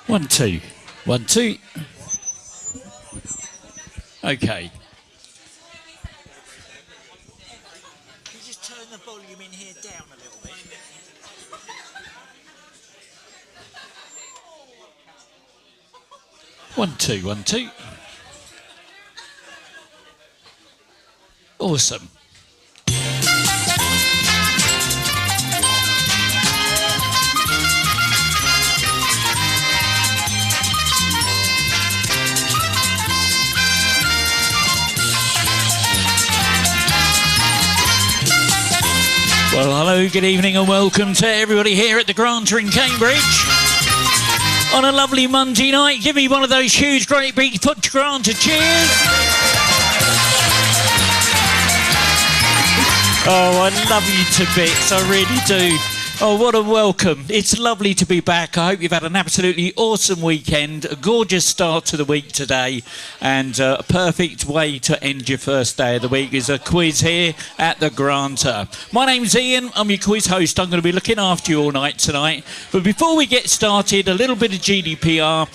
1, 2. 1, 2. Okay. Can you just turn the volume in here down a little bit? 1, 2, 1, 2. Awesome. Well, hello, good evening and welcome to everybody here at the Granta in Cambridge. On a lovely Monday night, give me one of those huge, great big foot Granta cheers. Oh, I love you to bits, I really do. Oh, what a welcome. It's lovely to be back. I hope you've had an absolutely awesome weekend, a gorgeous start to the week today, and a perfect way to end your first day of the week is a quiz here at the Granta. My name's Ian, I'm your quiz host. I'm going to be looking after you all night tonight. But before we get started, a little bit of GDPR.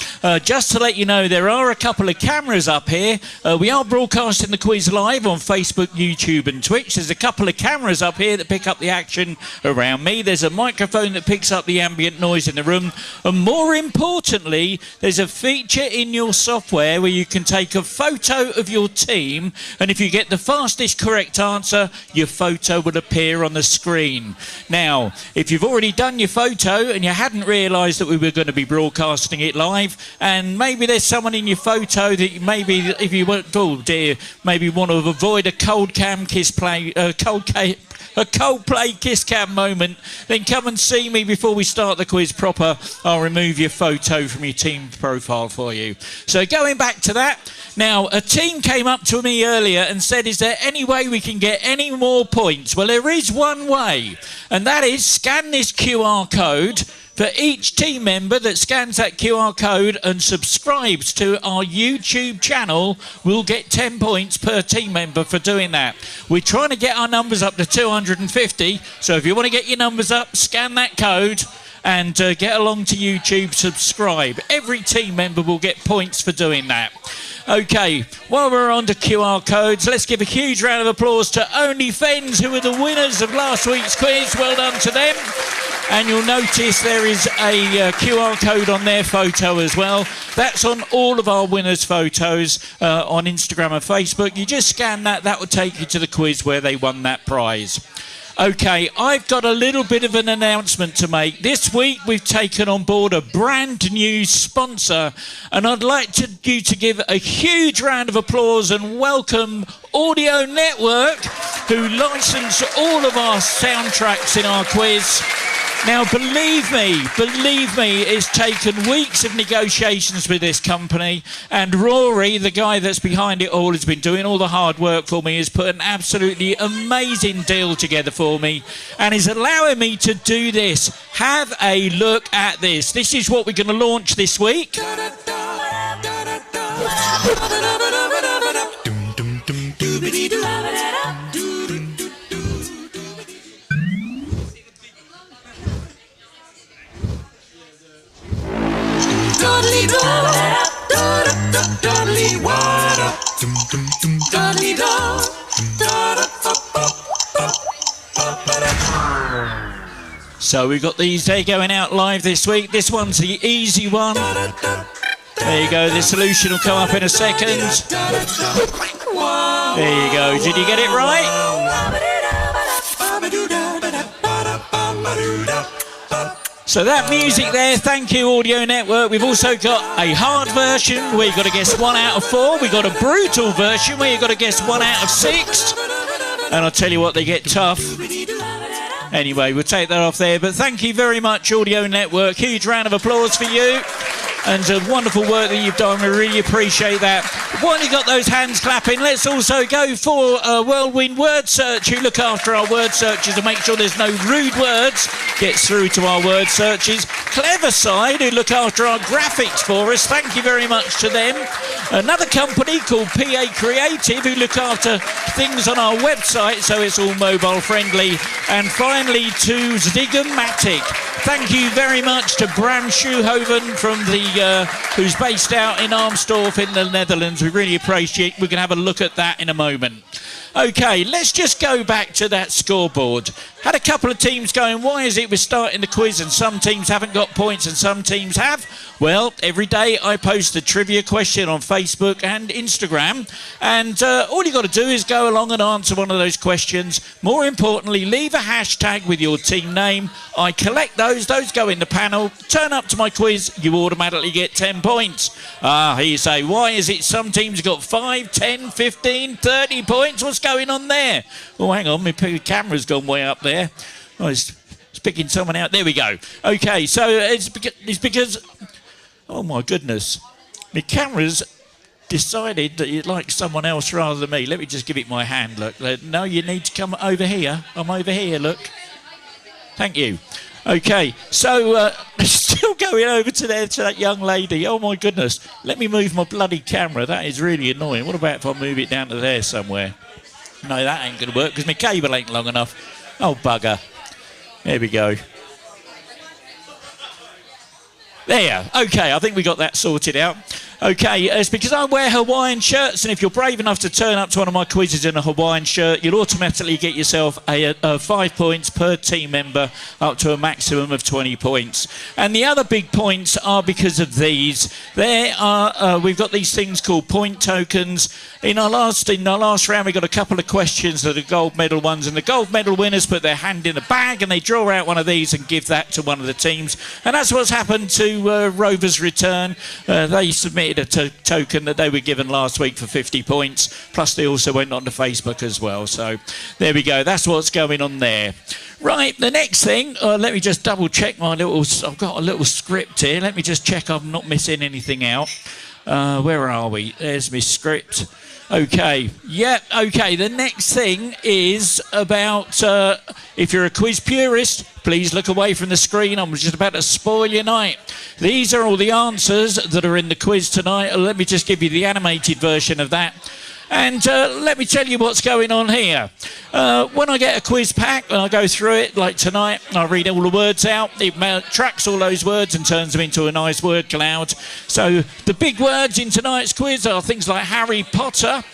Just to let you know, there are a couple of cameras up here. We are broadcasting the quiz live on Facebook, YouTube and Twitch. There's a couple of cameras up here that pick up the action around me. There's a microphone that picks up the ambient noise in the room, and more importantly, there's a feature in your software where you can take a photo of your team, and if you get the fastest correct answer, your photo will appear on the screen. Now, if you've already done your photo and you hadn't realised that we were going to be broadcasting it live, and maybe there's someone in your photo that maybe, if you want, oh dear, maybe want to avoid a Coldplay kiss cam moment, then come and see me before we start the quiz proper. I'll remove your photo from your team profile for you. So going back to that, now a team came up to me earlier and said, is there any way we can get any more points? Well, there is one way, and that is scan this QR code. For each team member that scans that QR code and subscribes to our YouTube channel, we'll get 10 points per team member for doing that. We're trying to get our numbers up to 250, so if you want to get your numbers up, scan that code and get along to YouTube, subscribe. Every team member will get points for doing that. Okay, while we're on to QR codes, let's give a huge round of applause to OnlyFens, who are the winners of last week's quiz. Well done to them. And you'll notice there is a QR code on their photo as well. That's on all of our winners' photos on Instagram and Facebook. You just scan that, that will take you to the quiz where they won that prize. Okay, I've got a little bit of an announcement to make. This week we've taken on board a brand new sponsor, and I'd like you to give a huge round of applause and welcome Audio Network, who license all of our soundtracks in our quiz. Now, believe me, it's taken weeks of negotiations with this company, and Rory, the guy that's behind it all, has been doing all the hard work for me, has put an absolutely amazing deal together for me, and is allowing me to do this. Have a look at this. This is what we're going to launch this week. So we've got these there going out live this week. This one's the easy one. There you go, the solution will come up in a second. There you go, did you get it right? So that music there, thank you Audio Network. We've also got a hard version where you've got to guess 1 out of 4. We've got a brutal version where you've got to guess 1 out of 6. And I'll tell you what, they get tough. Anyway, we'll take that off there. But thank you very much, Audio Network. Huge round of applause for you. And wonderful work that you've done. We really appreciate that. While you got those hands clapping, let's also go for Whirlwind Word Search, who look after our word searches and make sure there's no rude words gets through to our word searches. Clever Side, who look after our graphics for us. Thank you very much to them. Another company called PA Creative, who look after things on our website, so it's all mobile friendly. And finally to Zigamatic, Thank you very much to Bram Schuhoven from who's based out in Armstorf in the Netherlands. We really appreciate. We're going to have a look at that in a moment. Okay, let's just go back to that scoreboard. Had a couple of teams going, why is it we're starting the quiz and some teams haven't got points and some teams have? Well, every day I post a trivia question on Facebook and Instagram, and all you got to do is go along and answer one of those questions. More importantly, leave a hashtag with your team name. I collect those go in the panel. Turn up to my quiz, you automatically get 10 points. Here you say, why is it some teams have got 5, 10, 15, 30 points? What's going on there? Oh, hang on, my camera's gone way up there. Oh, it's picking someone out. There we go. Okay, so it's because oh my goodness, my camera's decided that it likes someone else rather than me. Let me just give it my hand, look. No, you need to come over here. I'm over here, look. Thank you. Okay, so still going over to that young lady. Oh my goodness, let me move my bloody camera. That is really annoying. What about if I move it down to there somewhere? No, that ain't going to work because my cable ain't long enough. Oh, bugger. There we go. There. Okay, I think we got that sorted out. Okay, it's because I wear Hawaiian shirts, and if you're brave enough to turn up to one of my quizzes in a Hawaiian shirt, you'll automatically get yourself 5 points per team member, up to a maximum of 20 points. And the other big points are because of these. We've got these things called point tokens. In our last round, we got a couple of questions that are gold medal ones, and the gold medal winners put their hand in a bag and they draw out one of these and give that to one of the teams. And that's what's happened to Rovers Return. They submitted a token that they were given last week for 50 points, plus they also went on to Facebook as well. So there we go, that's what's going on there. Right, the next thing, let me just double check I've got a little script here. Let me just check I'm not missing anything out. Where are we? There's my script. Okay, yep, okay, the next thing is about, if you're a quiz purist, please look away from the screen. I'm just about to spoil your night. These are all the answers that are in the quiz tonight. Let me just give you the animated version of that. And let me tell you what's going on here. When I get a quiz pack and I go through it, like tonight, I read all the words out. It tracks all those words and turns them into a nice word cloud. So the big words in tonight's quiz are things like Harry Potter.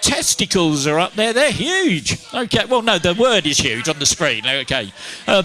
Testicles are up there, they're huge. Okay, well, no, the word is huge on the screen. Okay.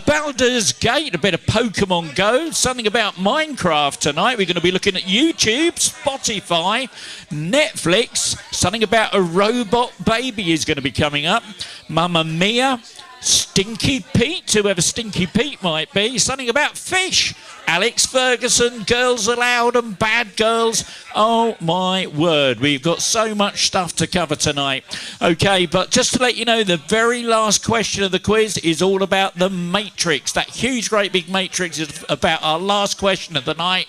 Baldur's Gate, a bit of Pokemon Go, something about Minecraft tonight. We're going to be looking at YouTube, Spotify, Netflix, something about a robot baby is going to be coming up. Mamma Mia, Stinky Pete, whoever Stinky Pete might be, something about fish. Alex Ferguson, Girls Aloud and Bad Girls. Oh my word, we've got so much stuff to cover tonight. Okay, but just to let you know, the very last question of the quiz is all about the Matrix. That huge, great big Matrix is about our last question of the night.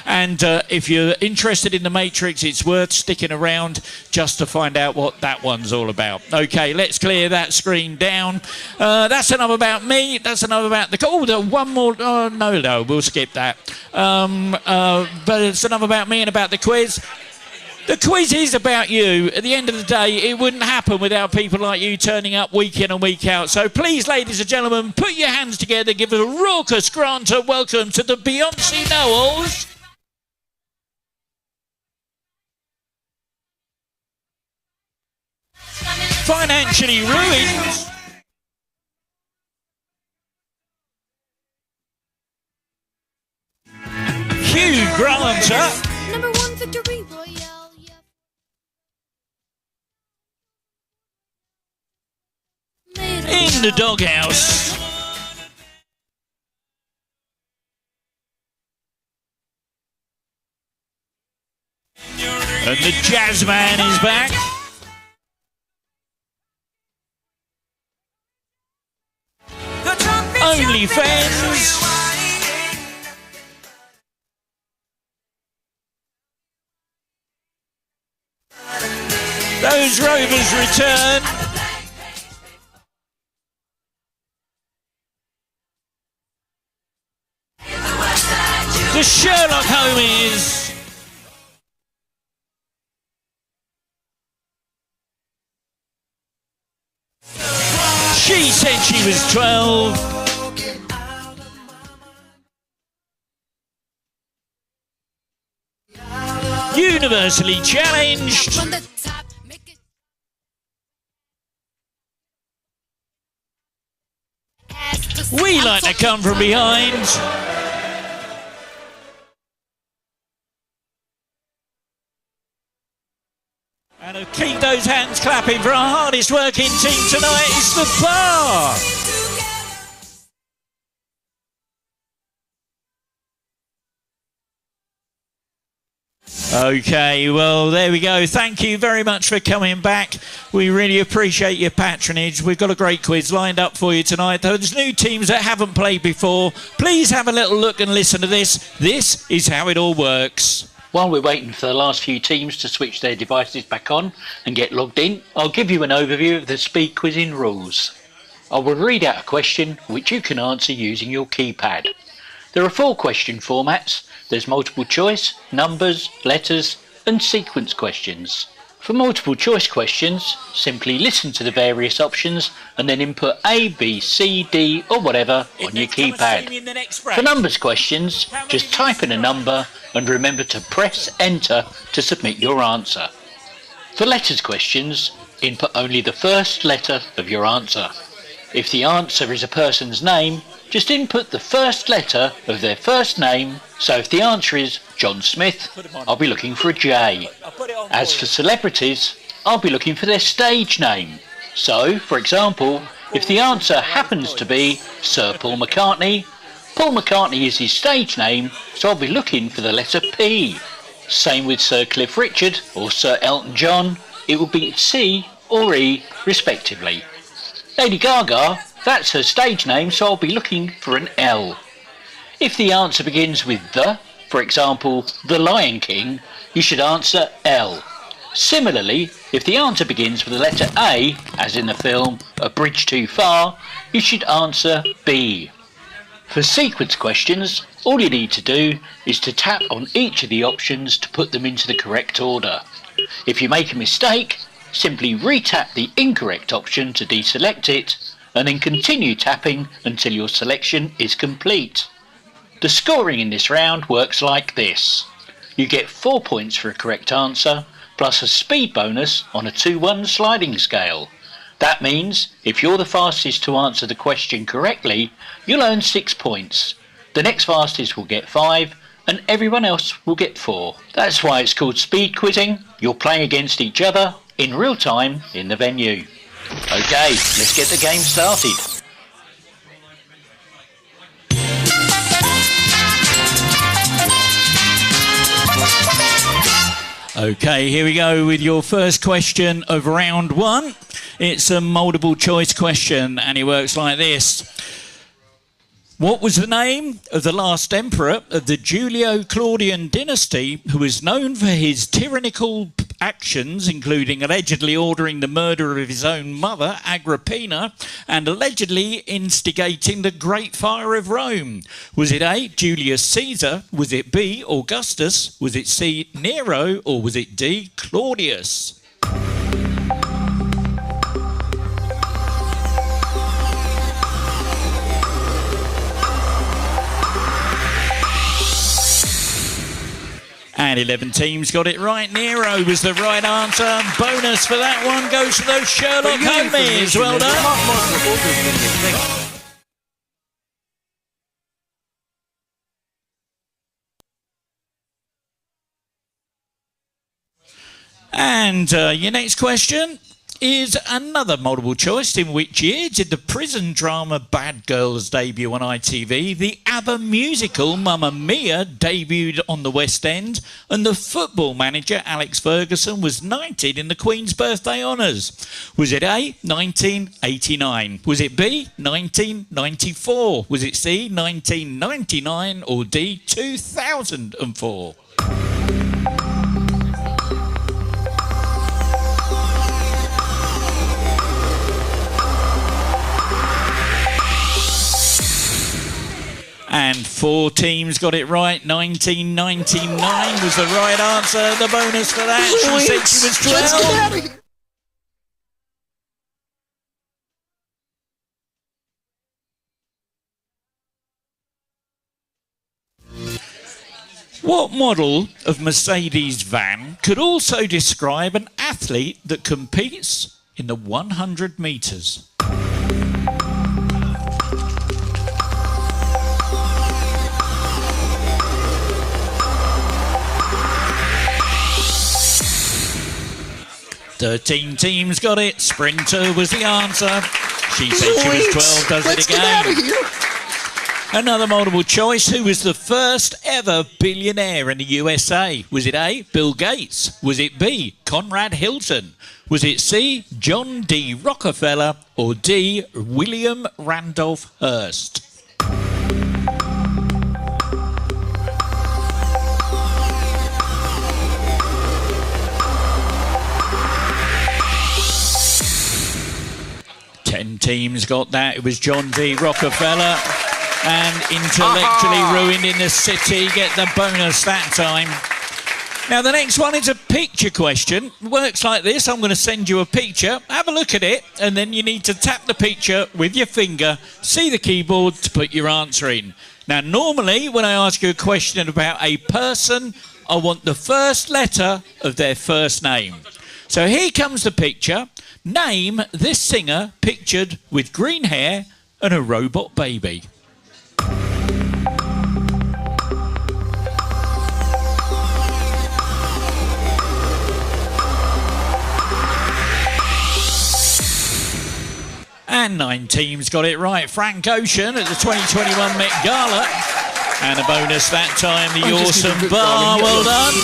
And if you're interested in the Matrix, it's worth sticking around just to find out what that one's all about. Okay, let's clear that screen down. That's enough about me. That's enough about the... Oh, one more... Oh, no, we'll skip that. But it's enough about me and about the quiz. The quiz is about you. At the end of the day, it wouldn't happen without people like you turning up week in and week out. So please, ladies and gentlemen, put your hands together, give us a raucous Granta welcome to the Beyonce Knowles. Financially ruined. Hugh Granta. Number 1 victory royale. In the doghouse. And the jazz man is back. OnlyFens. Those Rovers return. The Sherlock Holmes. She said she was 12. universally challenged. From the top, make it ass to We like to come from behind. And to keep those hands clapping for our hardest working team tonight is the bar. Okay, well, there we go. Thank you very much for coming back. We really appreciate your patronage. We've got a great quiz lined up for you tonight. Those new teams that haven't played before, please have a little look and listen to this. This is how it all works. While we're waiting for the last few teams to switch their devices back on and get logged in, I'll give you an overview of the speed quizzing rules. I will read out a question which you can answer using your keypad. There are 4 question formats. There's multiple choice, numbers, letters and sequence questions. For multiple choice questions, simply listen to the various options and then input A, B, C, D or whatever on your keypad. For numbers questions, just type in a number and remember to press enter to submit your answer. For letters questions, input only the first letter of your answer. If the answer is a person's name, just input the first letter of their first name. So if the answer is John Smith, I'll be looking for a J. As for celebrities, I'll be looking for their stage name. So, for example, if the answer happens to be Sir Paul McCartney, Paul McCartney is his stage name, so I'll be looking for the letter P. Same with Sir Cliff Richard or Sir Elton John, it will be C or E respectively. Lady Gaga, that's her stage name, so I'll be looking for an L. If the answer begins with the, for example, The Lion King, you should answer L. Similarly, if the answer begins with the letter A, as in the film A Bridge Too Far, you should answer B. For sequence questions, all you need to do is to tap on each of the options to put them into the correct order. If you make a mistake, simply re-tap the incorrect option to deselect it, and then continue tapping until your selection is complete. The scoring in this round works like this. You get 4 points for a correct answer, plus a speed bonus on a 2-1 sliding scale. That means, if you're the fastest to answer the question correctly, you'll earn 6 points. The next fastest will get 5, and everyone else will get 4. That's why it's called speed quizzing. You're playing against each other in real time in the venue. Okay, let's get the game started. Okay, here we go with your first question of round 1. It's a multiple choice question and it works like this. What was the name of the last emperor of the Julio-Claudian dynasty who was known for his tyrannical actions, including allegedly ordering the murder of his own mother, Agrippina, and allegedly instigating the Great Fire of Rome? Was it A, Julius Caesar? Was it B, Augustus? Was it C, Nero? Or was it D, Claudius? And 11 teams got it right. Nero was the right answer. Bonus for that one goes to those Sherlock homies. Well done. And your next question is another multiple choice. In which year did the prison drama Bad Girls debut on ITV? The ABBA musical Mamma Mia debuted on the West End, and the football manager Alex Ferguson was knighted in the Queen's birthday honours. Was it A, 1989? Was it B, 1994? Was it C, 1999? Or D, 2004? And 4 teams got it right. 1999 was the right answer. The bonus for that, she said she was 12. What model of Mercedes van could also describe an athlete that competes in the 100 metres? Thirteen teams got it. Sprinter was the answer. She said she was 12, does it again. Get out of here. Another multiple choice. Who was the first ever billionaire in the USA? Was it A, Bill Gates? Was it B, Conrad Hilton? Was it C, John D. Rockefeller? Or D, William Randolph Hearst? Ten teams got that. It was John D. Rockefeller. And intellectually ruined in the city. Get the bonus that time. Now, the next one is a picture question. It works like this. I'm going to send you a picture. Have a look at it. And then you need to tap the picture with your finger. See the keyboard to put your answer in. Now, normally, when I ask you a question about a person, I want the first letter of their first name. So here comes the picture. Name this singer pictured with green hair and a robot baby. And 9 teams got it right. Frank Ocean at the 2021 Met Gala. And a bonus that time, the awesome bar. Well done.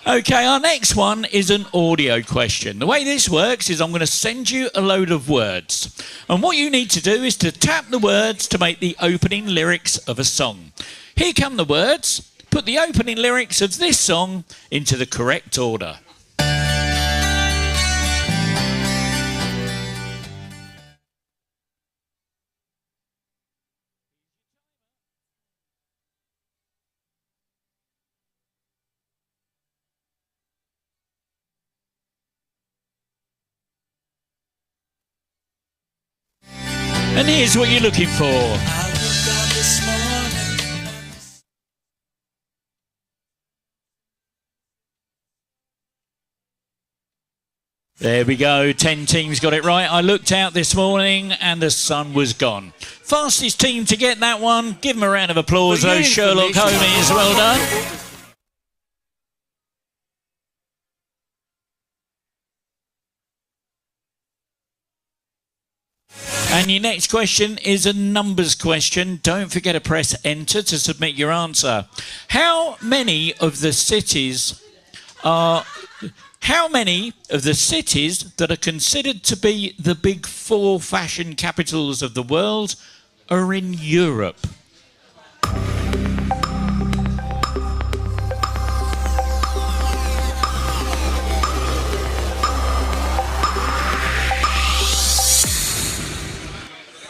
Okay, our next one is an audio question. The way this works is I'm going to send you a load of words. And what you need to do is to tap the words to make the opening lyrics of a song. Here come the words. Put the opening lyrics of this song into the correct order. And here's what you're looking for. There we go. 10 teams got it right. I looked out this morning and the sun was gone. Fastest team to get that one. Give them a round of applause, those Sherlock Homies. Well done. And your next question is a numbers question. Don't forget to press enter to submit your answer. How many of the cities that are considered to be the big 4 fashion capitals of the world are in Europe?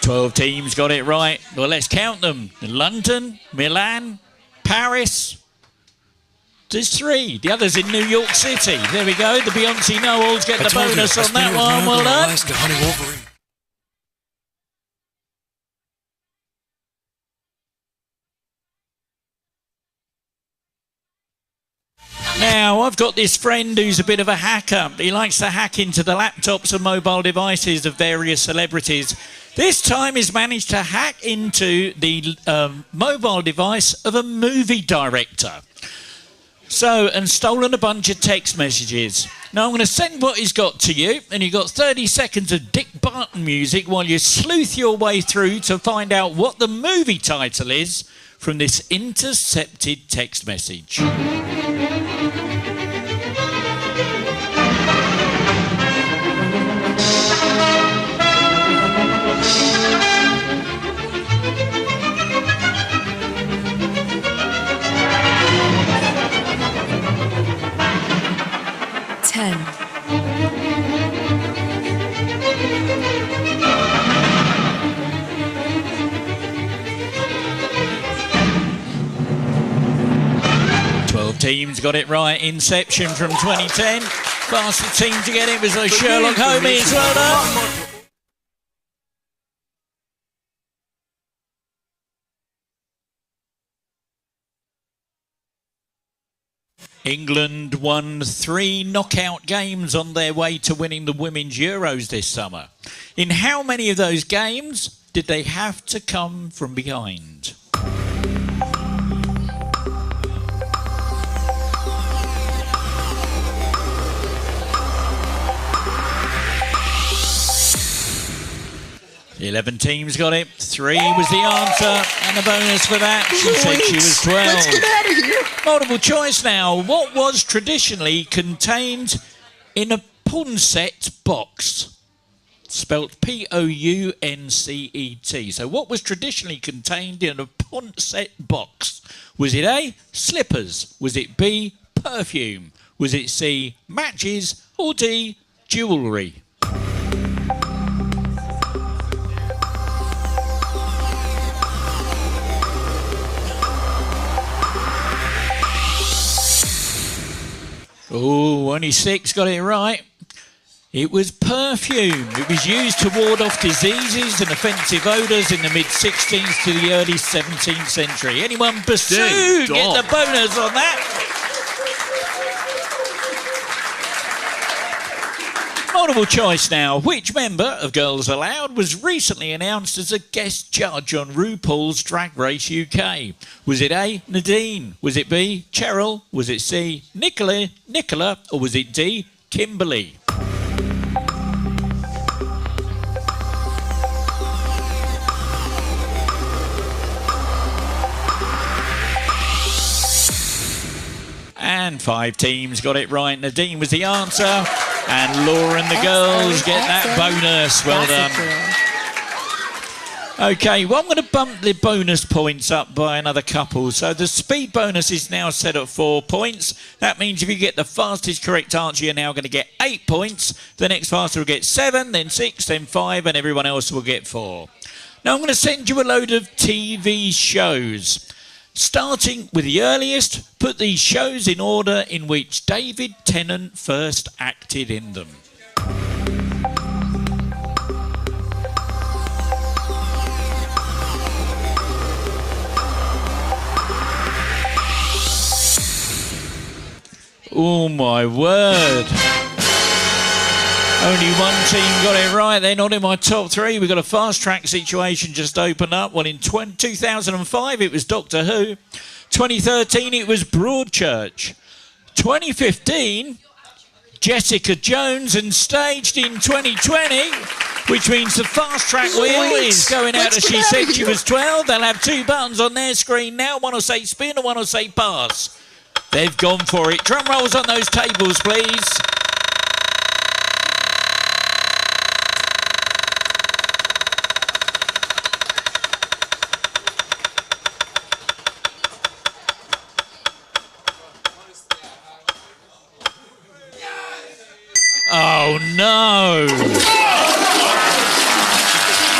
Twelve teams got it right. Well, let's count them. London, Milan, Paris. There's 3. The other's in New York City. There we go. The Beyonce Knowles get the bonus on that one. Well done. Now, I've got this friend who's a bit of a hacker. He likes to hack into the laptops and mobile devices of various celebrities. This time he's managed to hack into the mobile device of a movie director. And stolen a bunch of text messages. Now I'm going to send what he's got to you, and you've got 30 seconds of Dick Barton music while you sleuth your way through to find out what the movie title is from this intercepted text message. 10, 12 teams got it right. Inception from 2010. Fastest team to get it was those Sherlock homies. Well done. England won 3 knockout games on their way to winning the Women's Euros this summer. In how many of those games did they have to come from behind? The 11 teams got it. 3 was the answer, and a bonus for that. She said she was 12. Let's get out of here. Multiple choice now. What was traditionally contained in a Punset box? Spelt P-O-U-N-C-E-T. So what was traditionally contained in a Punset box? Was it A, slippers? Was it B, perfume? Was it C, matches? Or D, jewellery? Oh, only 6 got it right. It was perfume. It was used to ward off diseases and offensive odours in the mid-16th to the early 17th century. Anyone pursue? Get the bonus on that. Multiple choice now. Which member of Girls Aloud was recently announced as a guest judge on RuPaul's Drag Race UK? Was it A, Nadine? Was it B, Cheryl? Was it C, Nicola? Or was it D, Kimberly? And 5 teams got it right. Nadine was the answer. And Laura and the girls get that bonus. Well done. Okay, well, I'm going to bump the bonus points up by another couple. So the speed bonus is now set at 4 points. That means if you get the fastest correct answer, you're now going to get 8 points. The next faster will get 7, then 6, then 5, and everyone else will get 4. Now I'm going to send you a load of TV shows. Starting with the earliest, put these shows in order in which David Tennant first acted in them. Oh my word. Only one team got it right. They're not in my top 3. We've got a fast track situation just opened up. Well, in 2005, it was Doctor Who. 2013, it was Broadchurch. 2015, Jessica Jones, and staged in 2020, which means the fast track wheel is going out as she said she was 12. They'll have 2 buttons on their screen now. One will say spin and one will say pass. They've gone for it. Drum rolls on those tables, please. Oh no!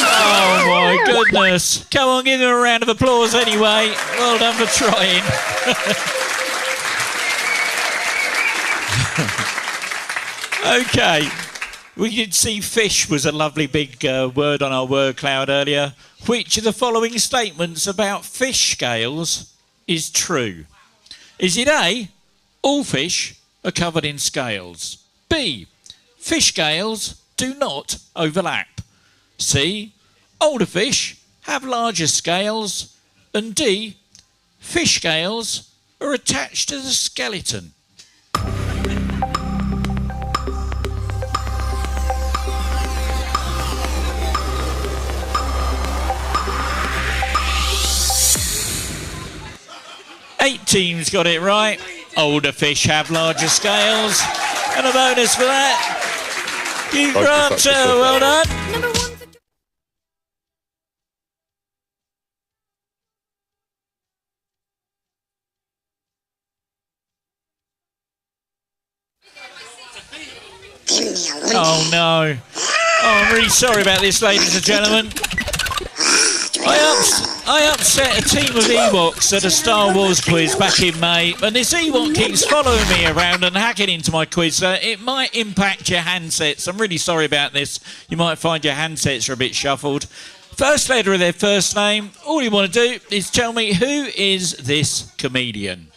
Oh my goodness! Come on, give them a round of applause anyway. Well done for trying. Okay, we did see fish was a lovely big word on our word cloud earlier. Which of the following statements about fish scales is true? Is it A, all fish are covered in scales? B, fish scales do not overlap? C, older fish have larger scales? And D, fish scales are attached to the skeleton? Eight teams got it right. Older fish have larger scales. And a bonus for that. You Granta, well done. Number 1 for Oh no. Oh, I'm really sorry about this, ladies and gentlemen. I upset a team of Ewoks at a Star Wars quiz back in May, and this Ewok keeps following me around and hacking into my quiz, so it might impact your handsets. I'm really sorry about this. You might find your handsets are a bit shuffled. First letter of their first name. All you want to do is tell me, who is this comedian?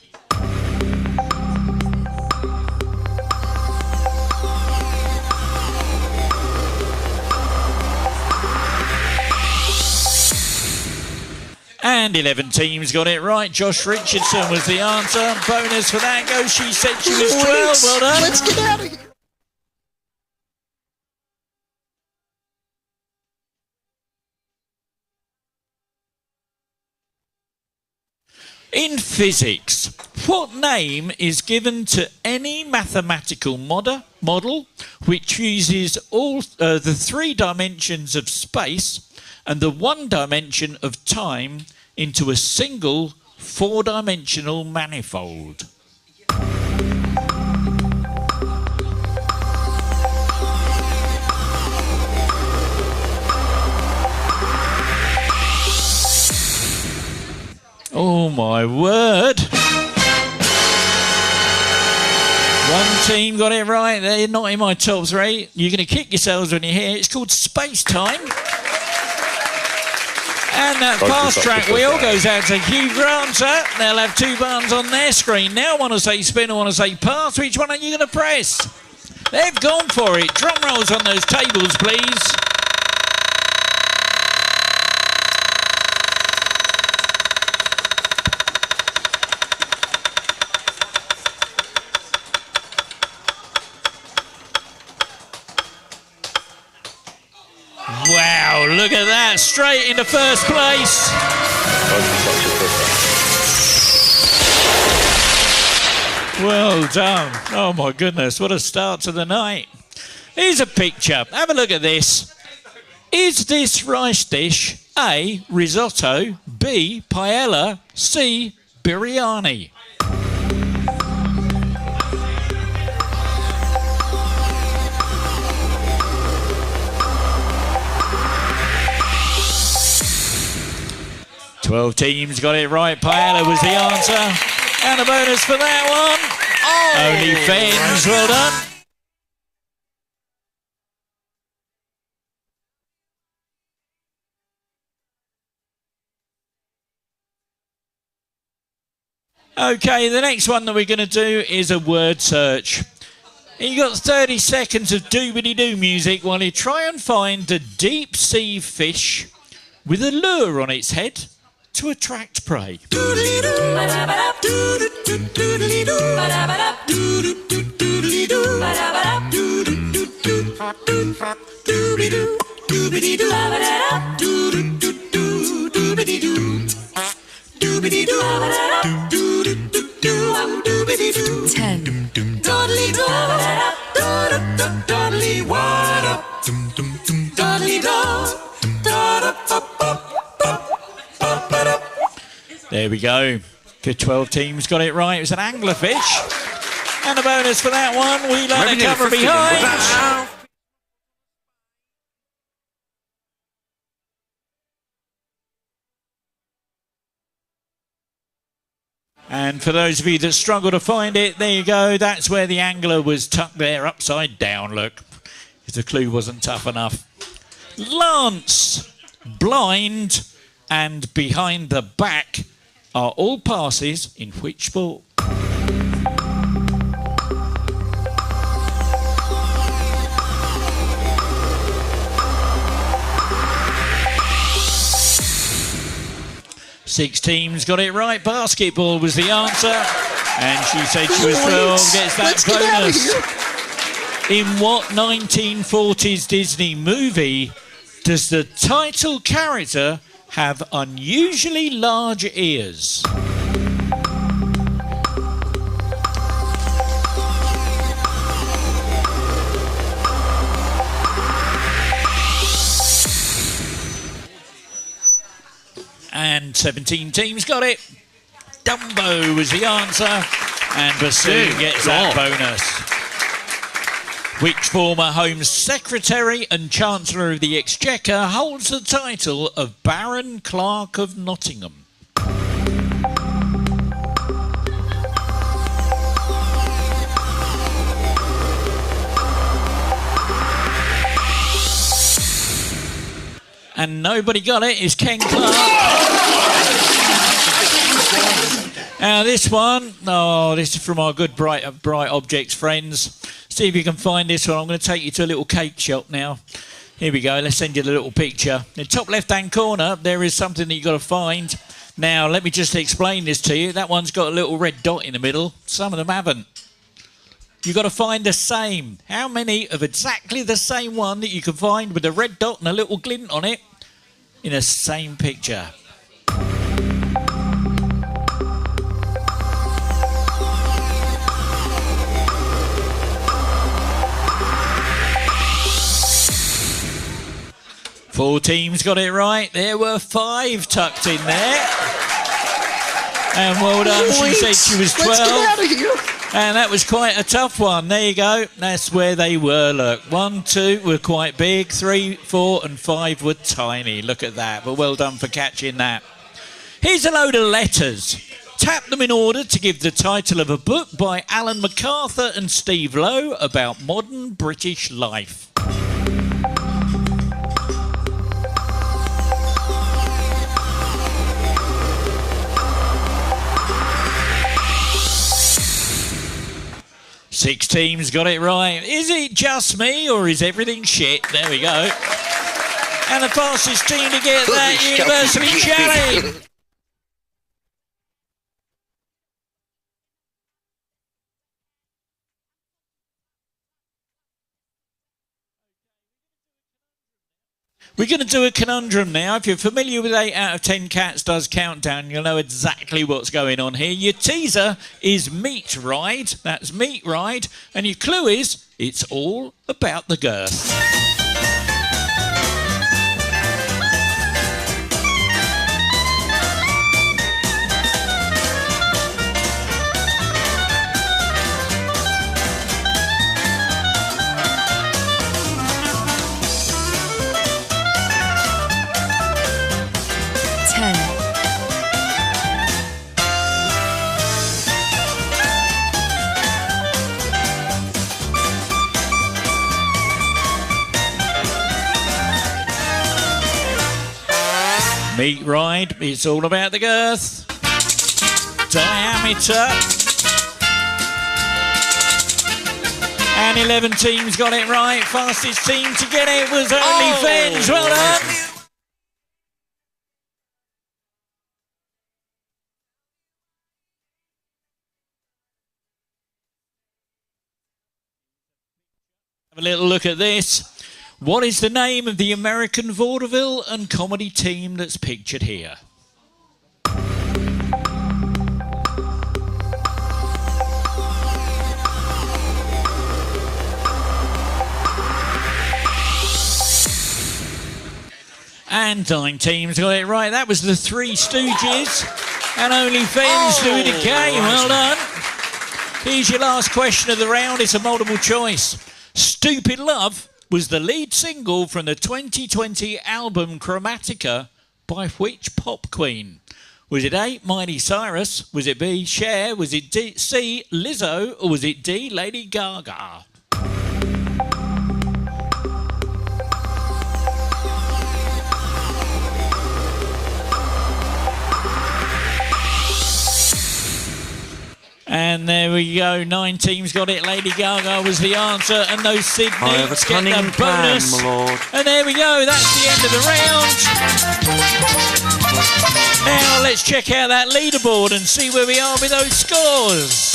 And 11 teams got it right. Josh Richardson was the answer. Bonus for that goes. She said she was 12. Well done. Let's get out of here. In physics, what name is given to any mathematical model which uses all the 3 dimensions of space and the 1 dimension of time into a single 4-dimensional manifold? Oh my word. One team got it right. They're not in my top 3. You're going to kick yourselves when you hear it. It's called Space Time. And that fast track wheel goes out to Hugh Granta. They'll have 2 buttons on their screen. Now I want to say spin, I want to say pass. Which one are you going to press? They've gone for it. Drum rolls on those tables, please. Wow, look at that. Straight into first place. Well done. Oh my goodness, what a start to the night. Here's a picture. Have a look at this. Is this rice dish A, risotto, B, paella, C, biryani? Twelve teams got it right. Paella was the answer. And a bonus for that one. OnlyFens, well done. Okay, the next one that we're going to do is a word search. You got 30 seconds of doobity-doo music while you try and find a deep sea fish with a lure on its head to attract prey. There we go. Good 12 teams got it right. It was an anglerfish. And a bonus for that one. We learn to cover behind. And for those of you that struggle to find it, there you go. That's where the angler was tucked there, upside down, look. If the clue wasn't tough enough. Lance, blind, and behind the back are all passes in which sport? Six teams got it right. Basketball was the answer. And she said she was 12. Gets that bonus. In what 1940s Disney movie does the title character have unusually large ears? And 17 teams got it. Dumbo was the answer. And Bassoon gets that bonus. Which former Home Secretary and Chancellor of the Exchequer holds the title of Baron Clerk of Nottingham? And nobody got it. It's Ken Clark. Now this one, this is from our good Bright Objects friends. See if you can find this one. I'm going to take you to a little cake shop now. Here we go. Let's send you the little picture. In the top left-hand corner, there is something that you've got to find. Now, let me just explain this to you. That one's got a little red dot in the middle. Some of them haven't. You've got to find the same. How many of exactly the same one that you can find with a red dot and a little glint on it in the same picture? Four teams got it right. There were 5 tucked in there. And well done. She said she was 12. Let's get out of here. And that was quite a tough one. There you go. That's where they were. Look, 1, 2 were quite big. 3, 4 and 5 were tiny. Look at that. But well done for catching that. Here's a load of letters. Tap them in order to give the title of a book by Alan MacArthur and Steve Lowe about modern British life. Six teams got it right. Is it just me or is everything shit? There we go. And the fastest team to get that University Challenge. We're going to do a conundrum now. If you're familiar with 8 out of 10 Cats Does Countdown, you'll know exactly what's going on here. Your teaser is Meat Ride. That's Meat Ride. And your clue is, it's all about the girth. Meat Ride, it's all about the girth. Diameter. And 11 teams got it right. Fastest team to get it was OnlyFens. Well done. Have a little look at this. What is the name of the American vaudeville and comedy team that's pictured here? And 9 teams got it right. That was the Three Stooges. And OnlyFens do it again. Well done. Here's your last question of the round. It's a multiple choice. Stupid Love was the lead single from the 2020 album Chromatica by which pop queen? Was it A, Miley Cyrus? Was it B, Cher? Was it C, Lizzo? Or was it D, Lady Gaga? And there we go, 9 teams got it. Lady Gaga was the answer, and those Sydney get the bonus. And there we go, that's the end of the round. Now let's check out that leaderboard and see where we are with those scores.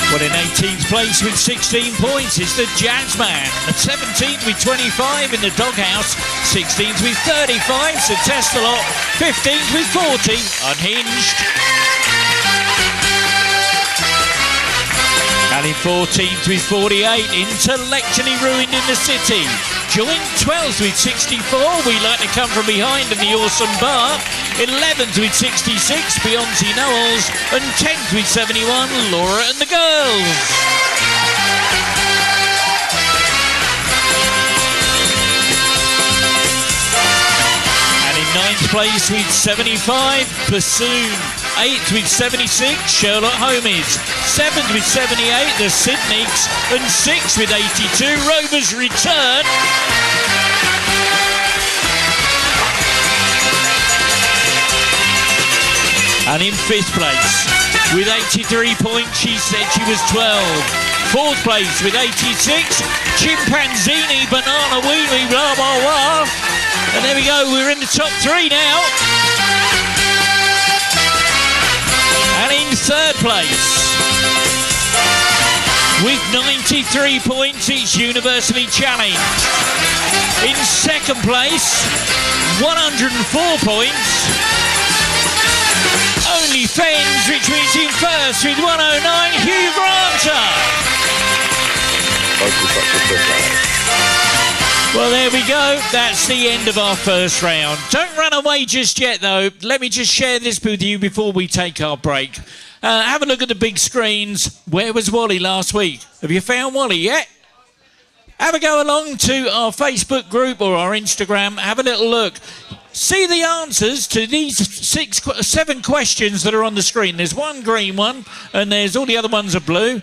Well, in 18th place with 16 points is the Jazzman. At 17th with 25 in the Doghouse. 16th with 35, so test a lot. 15th with 40, Unhinged. And in 14th with 48, Intellectually Ruined in the City. Joint 12th with 64, We Like to Come From Behind in the Awesome Bar. 11th with 66, Beyonce Knowles, and 10th with 71, Laura and the Girls. And in 9th place with 75, Bassoon. 8th with 76, Sherlock Holmes. 7th with 78, the Sydneys. And 6th with 82, Rover's Return. And in 5th place, with 83 points, she said she was 12. 4th place with 86, Chimpanzini, Banana Wee Wee, blah, blah, blah. And there we go, we're in the top 3 now. And in 3rd place, with 93 points, it's Universally Challenged. In 2nd place, 104 points, OnlyFens, which means in 1st with 109, Hugh Granta. Well, there we go. That's the end of our first round. Don't run away just yet, though. Let me just share this with you before we take our break. Have a look at the big screens. Where was Wally last week? Have you found Wally yet? Have a go along to our Facebook group or our Instagram. Have a little look. See the answers to these 7 questions that are on the screen. There's one green one, and there's all the other ones are blue.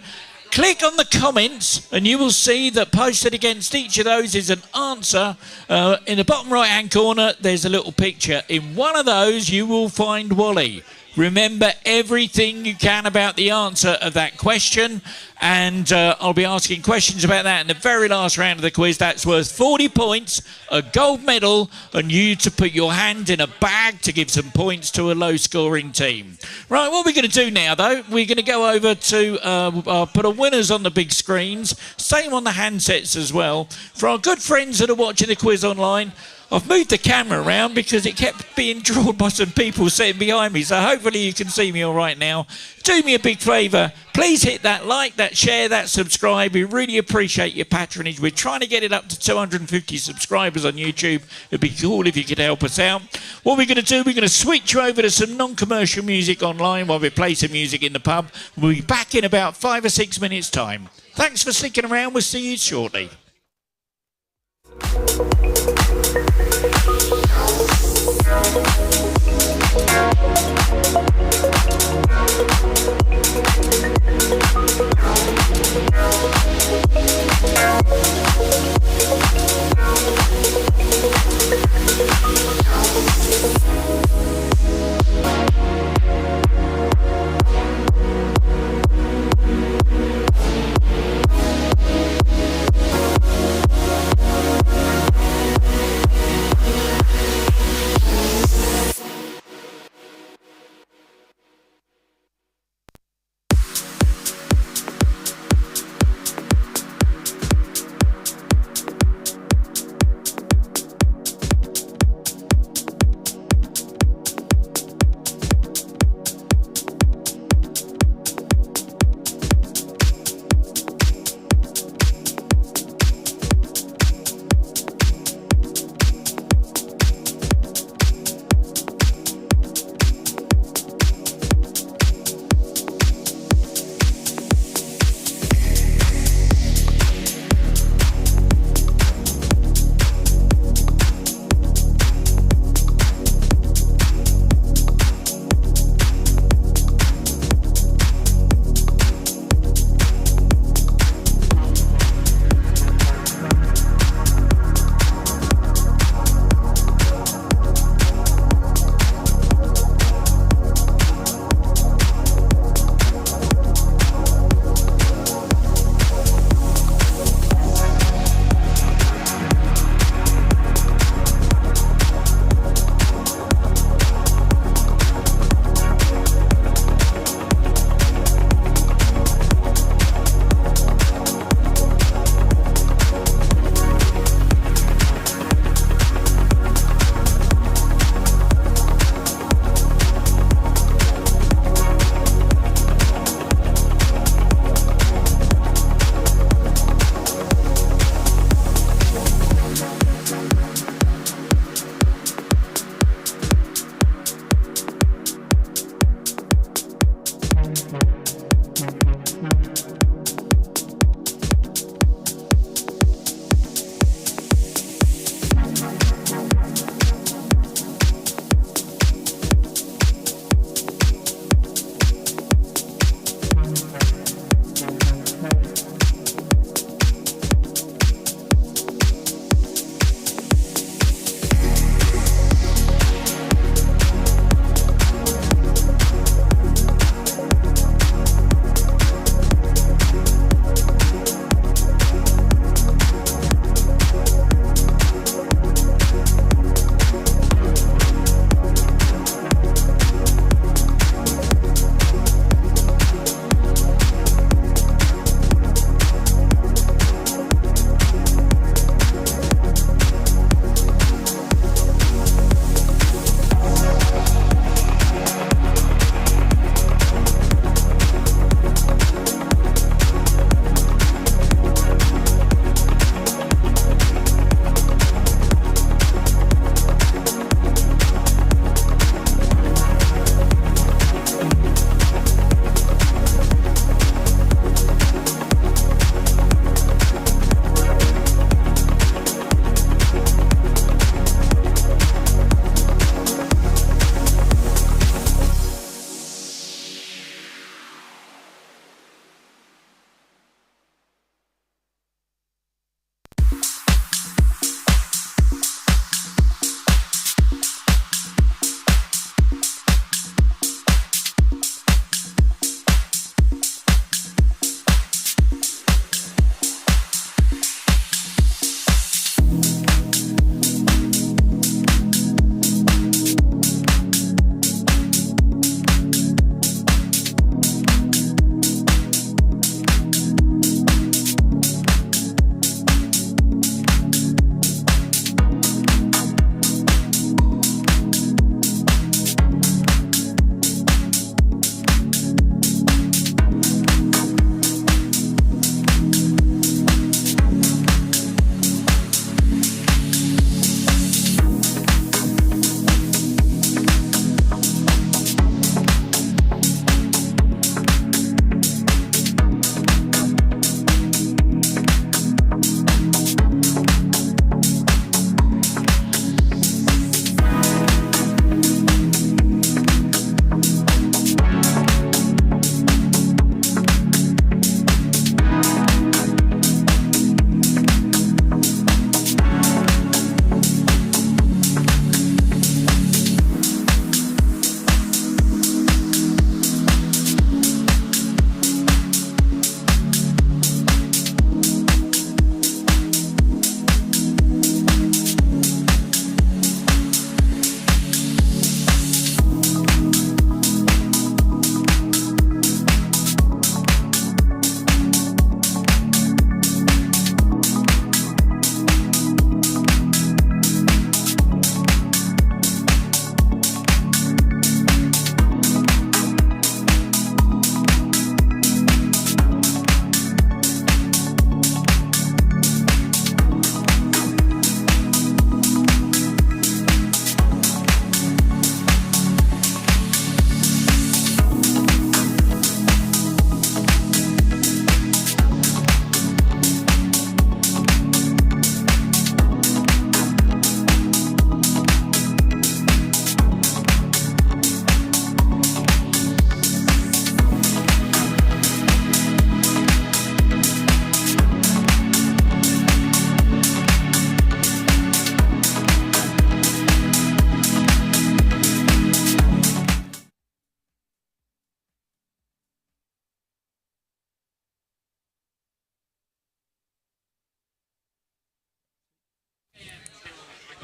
Click on the comments, and you will see that posted against each of those is an answer. In the bottom right-hand corner, there's a little picture. In one of those, you will find Wally. Remember everything you can about the answer of that question, and I'll be asking questions about that in the very last round of the quiz. That's worth 40 points, a gold medal, and you to put your hand in a bag to give some points to a low-scoring team. Right, what we're going to do now, though, we're going to go over to put our winners on the big screens, same on the handsets as well. For our good friends that are watching the quiz online, I've moved the camera around because it kept being drawn by some people sitting behind me, so hopefully you can see me all right now. Do me a big favour, please hit that like, that share, that subscribe. We really appreciate your patronage. We're trying to get it up to 250 subscribers on YouTube. It'd be cool if you could help us out. What we're going to do, we're going to switch you over to some non-commercial music online while we play some music in the pub. We'll be back in about 5 or 6 minutes' time. Thanks for sticking around. We'll see you shortly.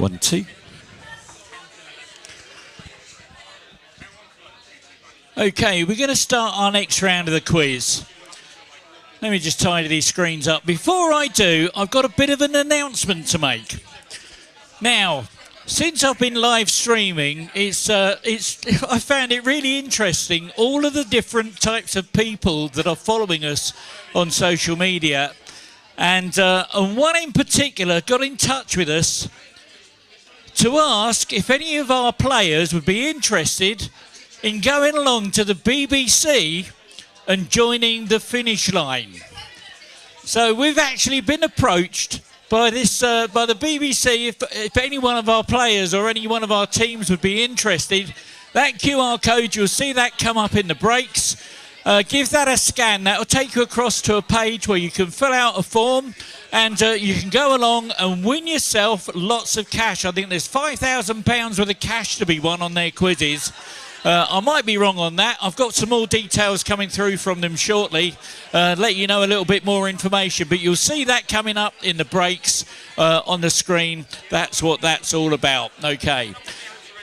1, 2. Okay, we're going to start our next round of the quiz. Let me just tidy these screens up. Before I do, I've got a bit of an announcement to make. Now, since I've been live streaming, I found it really interesting, all of the different types of people that are following us on social media. And one in particular got in touch with us to ask if any of our players would be interested in going along to the BBC and joining the finish line. So we've actually been approached by the BBC if any one of our players or any one of our teams would be interested. That QR code, you'll see that come up in the breaks. Give that a scan. That will take you across to a page where you can fill out a form and you can go along and win yourself lots of cash. I think there's £5,000 worth of cash to be won on their quizzes. I might be wrong on that. I've got some more details coming through from them shortly. Let you know a little bit more information. But you'll see that coming up in the breaks on the screen. That's what that's all about. Okay.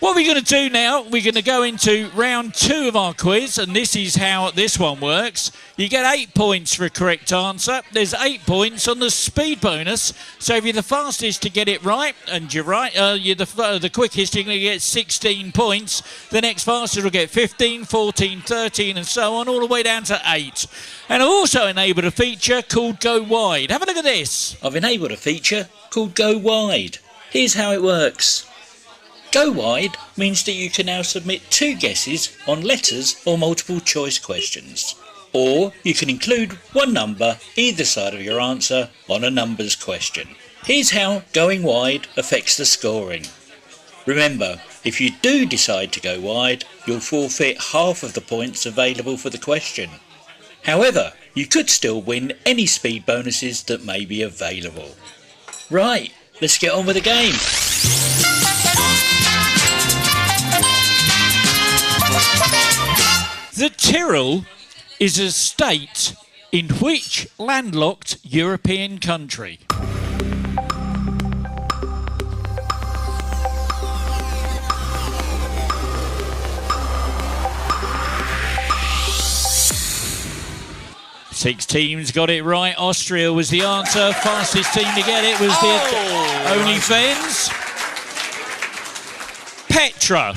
What we're going to do now, we're going to go into round 2 of our quiz, and this is how this one works. You get 8 points for a correct answer. There's 8 points on the speed bonus. So if you're the fastest to get it right, and you're right, you're the quickest, you're going to get 16 points. The next fastest will get 15, 14, 13, and so on, all the way down to 8. And I've also enabled a feature called Go Wide. Have a look at this. I've enabled a feature called Go Wide. Here's how it works. Go Wide means that you can now submit 2 guesses on letters or multiple choice questions. Or you can include 1 number either side of your answer on a numbers question. Here's how going wide affects the scoring. Remember, if you do decide to go wide, you'll forfeit half of the points available for the question. However, you could still win any speed bonuses that may be available. Right, let's get on with the game. The Tyrrell is a state in which landlocked European country? Six teams got it right. Austria was the answer. Fastest team to get it was the OnlyFens. Petra,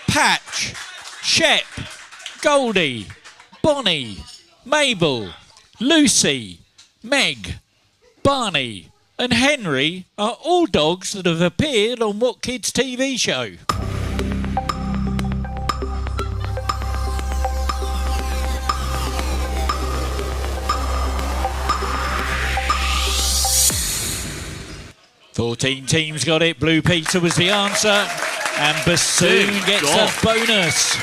Patch, Shep, Goldie, Bonnie, Mabel, Lucy, Meg, Barney and Henry are all dogs that have appeared on what kids' TV show? Fourteen teams got it. Blue Peter was the answer. And Bassoon gets a bonus.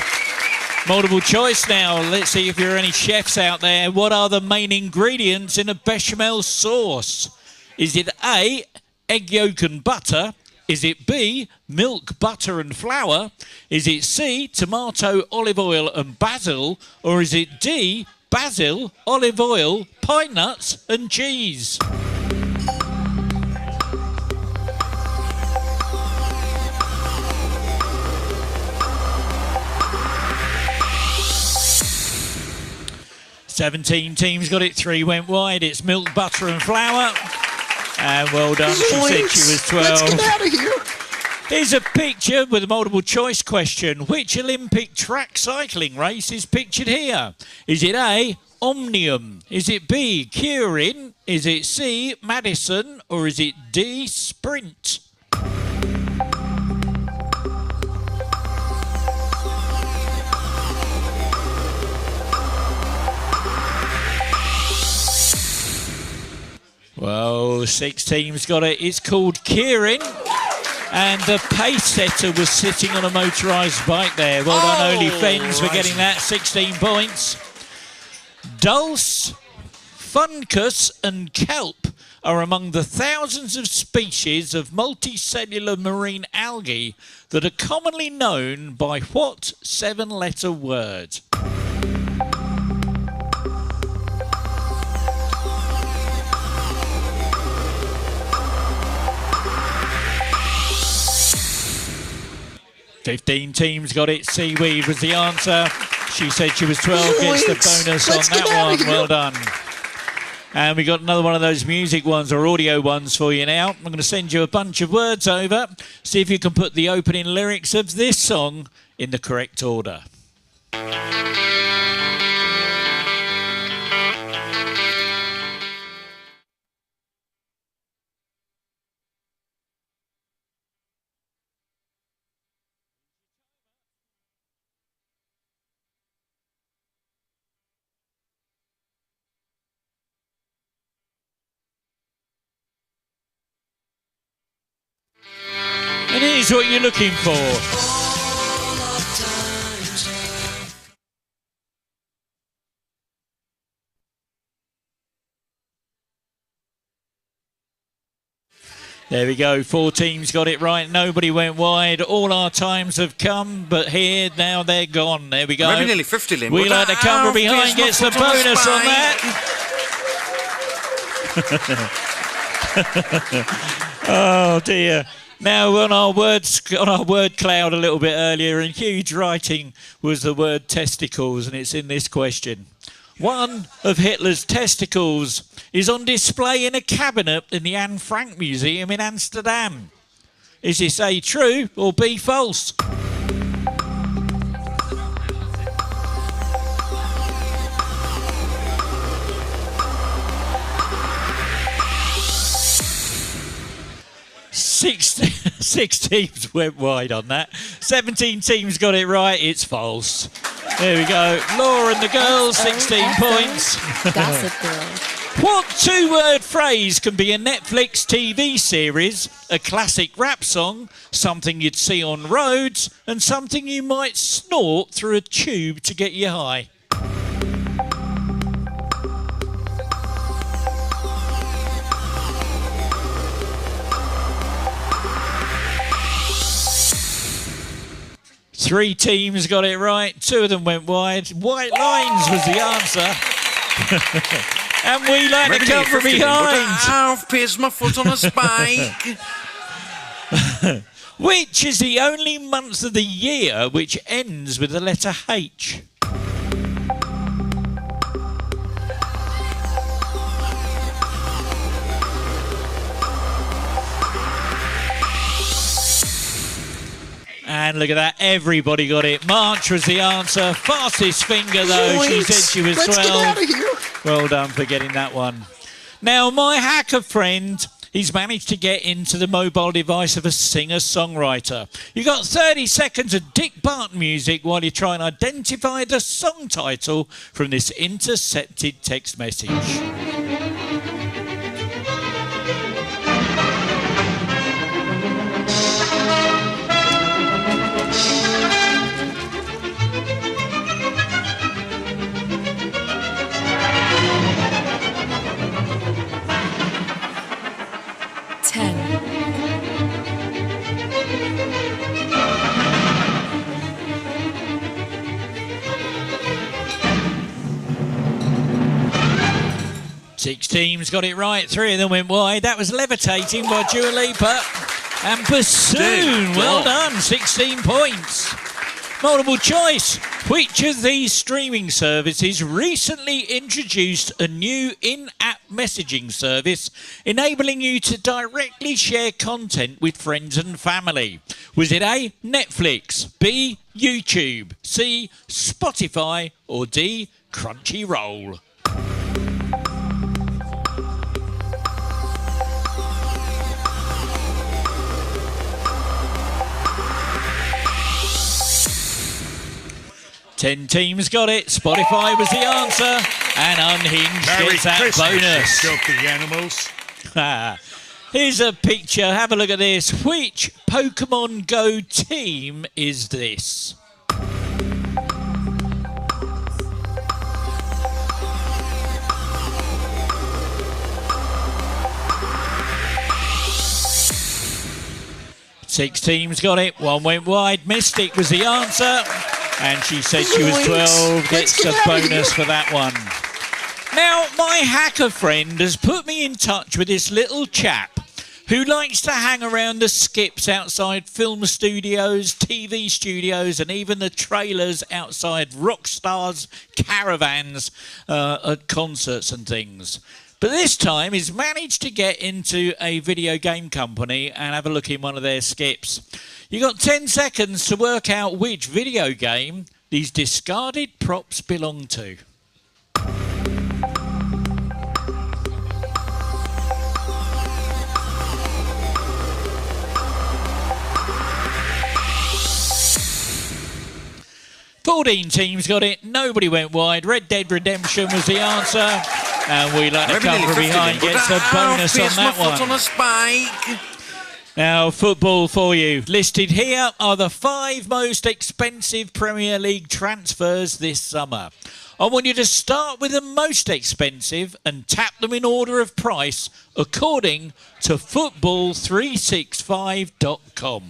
Multiple choice now. Let's see if there are any chefs out there. What are the main ingredients in a bechamel sauce? Is it A, egg yolk and butter? Is it B, milk, butter and flour? Is it C, tomato, olive oil and basil? Or is it D, basil, olive oil, pine nuts and cheese? Seventeen teams got it, 3 went wide. It's milk, butter and flour. And well done, she said she was 12. Let's get out of here. Here's a picture with a multiple choice question. Which Olympic track cycling race is pictured here? Is it A, Omnium? Is it B, Turin? Is it C, Madison? Or is it D, Sprint? Well, 6 teams got it. It's called Kieran. And the pace setter was sitting on a motorised bike there. Well done, OnlyFens, for getting that. 16 points. Dulse, Funcus and Kelp are among the thousands of species of multicellular marine algae that are commonly known by what 7-letter word? 15 teams got it. Seaweed was the answer. She said she was 12. Gets the bonus on that one. Well done. And we got another one of those music ones or audio ones for you now. I'm going to send you a bunch of words over. See if you can put the opening lyrics of this song in the correct order. And here's what you're looking for. There we go. 4 teams got it right. Nobody went wide. All our times have come, but here, now they're gone. There we go. Maybe nearly 50, Lynn. We like to come from behind, gets the bonus on that. Oh, dear. Now, on our word cloud a little bit earlier, in huge writing was the word testicles, and it's in this question. One of Hitler's testicles is on display in a cabinet in the Anne Frank Museum in Amsterdam. Is this A, true, or B, false? Six teams went wide on that. 17 teams got it right. It's false. There we go. Laura and the girls, 16 points. Gossip Girl. What 2-word phrase can be a Netflix TV series, a classic rap song, something you'd see on roads, and something you might snort through a tube to get you high? Three teams got it right. 2 of them went wide. White lines was the answer. And we like to come from behind. I've pierced my foot on a spike. Which is the only month of the year which ends with the letter H? And look at that, everybody got it. March was the answer. Fastest finger, though. She said she was 12. Let's get out of here. Well done for getting that one. Now, my hacker friend, he's managed to get into the mobile device of a singer-songwriter. You got 30 seconds of Dick Barton music while you try and identify the song title from this intercepted text message. Six teams got it right. 3 of them went wide. That was Levitating by Dua Lipa and Bassoon. Well done. 16 points. Multiple choice. Which of these streaming services recently introduced a new in-app messaging service enabling you to directly share content with friends and family? Was it A, Netflix, B, YouTube, C, Spotify, or D, Crunchyroll? Ten teams got it. Spotify was the answer. And Unhinged gets that bonus. Filthy animals. Here's a picture. Have a look at this. Which Pokemon Go team is this? Six teams got it. 1 went wide. Mystic was the answer. And she said she was 12. Gets a bonus for that one. Now, my hacker friend has put me in touch with this little chap who likes to hang around the skips outside film studios, TV studios, and even the trailers outside rock stars' caravans at concerts and things. But this time he's managed to get into a video game company and have a look in one of their skips. You got 10 seconds to work out which video game these discarded props belong to. Fourteen teams got it. Nobody went wide. Red Dead Redemption was the answer. And we like to come from behind, gets the bonus on that one. On a spike. Now, football for you. Listed here are the 5 most expensive Premier League transfers this summer. I want you to start with the most expensive and tap them in order of price according to football365.com.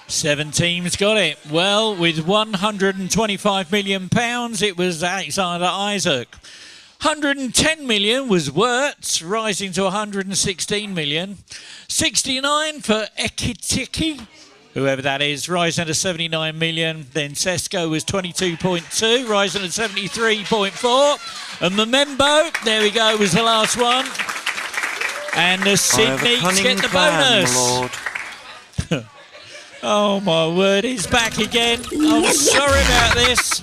Seven teams got it. Well, with £125 million, it was Alexander Isaac. 110 million was Wirtz, rising to 116 million. 69 for Ekitiki, whoever that is, rising to 79 million. Then Sesko was 22.2, rising to 73.4. And Memembo, there we go, was the last one. And the Sydneys get the bonus. Oh my word, he's back again. I'm sorry about this.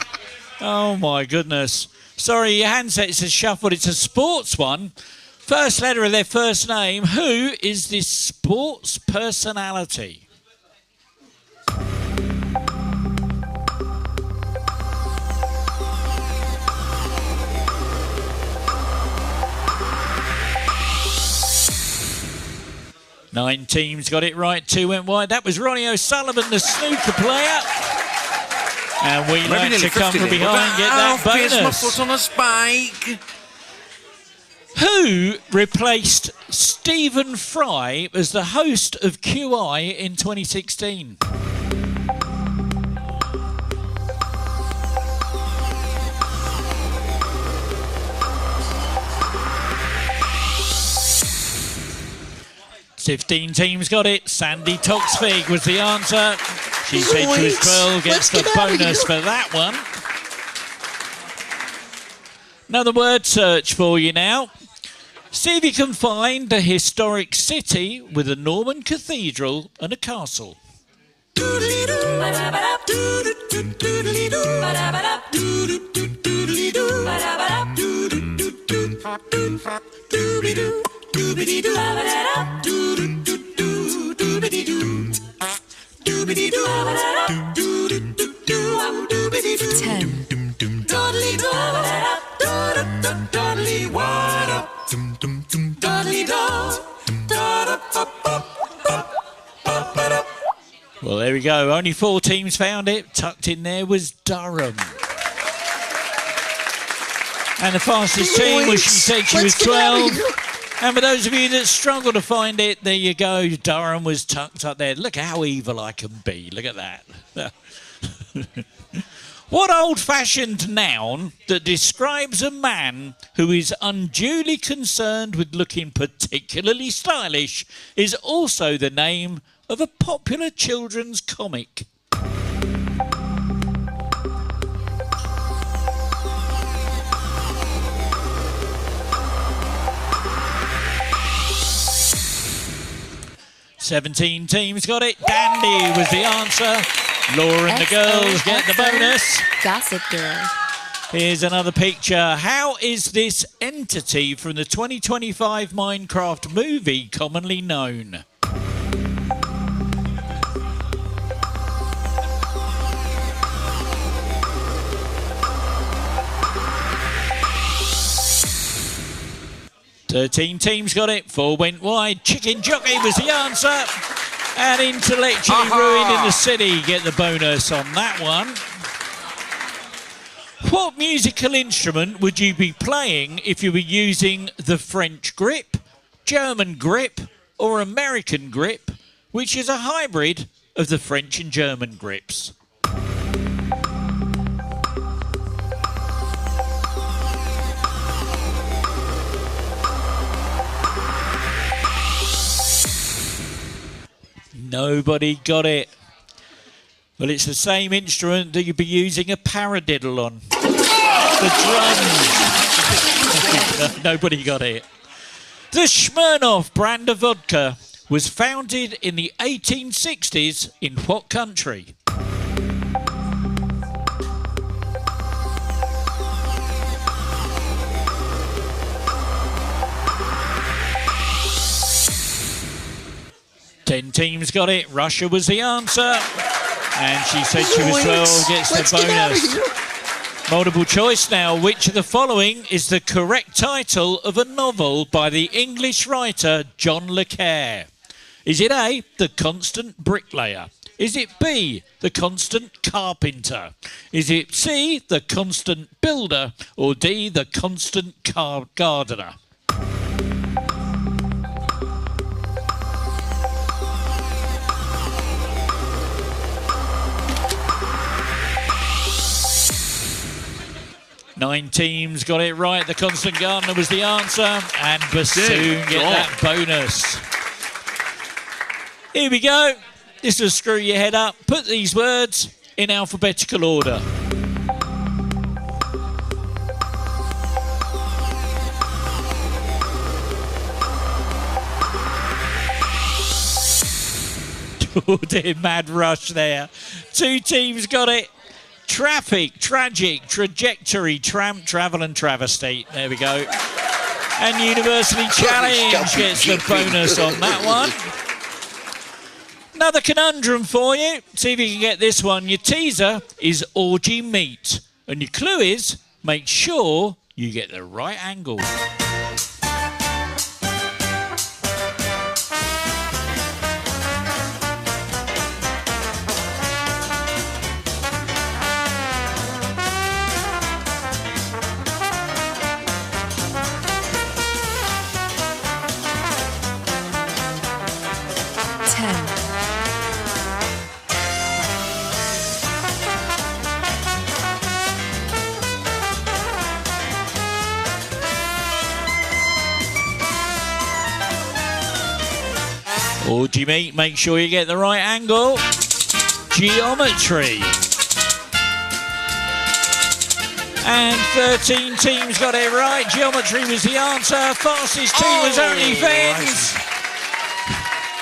Oh my goodness. Sorry, your handset's a shuffled. It's a sports one. First letter of their first name. Who is this sports personality? Nine teams got it right, 2 went wide. That was Ronnie O'Sullivan, the snooker player. And we like to come from behind, get that bonus. My foot on a spike. Who replaced Stephen Fry as the host of QI in 2016? Fifteen teams got it. Sandy Toxvig was the answer. She said she was 12, gets the bonus for that one. Another word search for you now. See if you can find a historic city with a Norman cathedral and a castle. Well, there we go. Only 4 teams found it. Tucked in there was Durham. And the fastest team was, she said she was 12. And for those of you that struggle to find it, there you go. Durham was tucked up there. Look how evil I can be. Look at that. What old-fashioned noun that describes a man who is unduly concerned with looking particularly stylish is also the name of a popular children's comic? Seventeen teams got it. Dandy was the answer. Laura and the girls get the bonus. Gossip Girl. Here's another picture. How is this entity from the 2025 Minecraft movie commonly known? Thirteen teams got it. 4 went wide. Chicken Jockey was the answer. And Intellectually Ruined in the City get the bonus on that one. What musical instrument would you be playing if you were using the French grip, German grip, or American grip, which is a hybrid of the French and German grips? Nobody got it. Well, it's the same instrument that you'd be using a paradiddle on. The drums. Nobody got it. The Smirnoff brand of vodka was founded in the 1860s in what country? Ten teams got it. Russia was the answer. And she said she was 12, gets the bonus. Multiple choice now. Which of the following is the correct title of a novel by the English writer John le Carre? Is it A, The Constant Bricklayer? Is it B, The Constant Carpenter? Is it C, The Constant Builder? Or D, The Constant Gardener? 9 teams got it right. The Constant Gardener was the answer. And Bassoon get that bonus. Here we go. This will screw your head up. Put these words in alphabetical order. Oh dear, mad rush there. 2 teams got it. Traffic, tragic, trajectory, tramp, travel and travesty. There we go. And University Challenge gets the bonus on that one. Another conundrum for you. See if you can get this one. Your teaser is orgy meat. And your clue is make sure you get the right angle. Orgy meat, make sure you get the right angle. Geometry. And 13 teams got it right. Geometry was the answer. Fastest team was OnlyFens.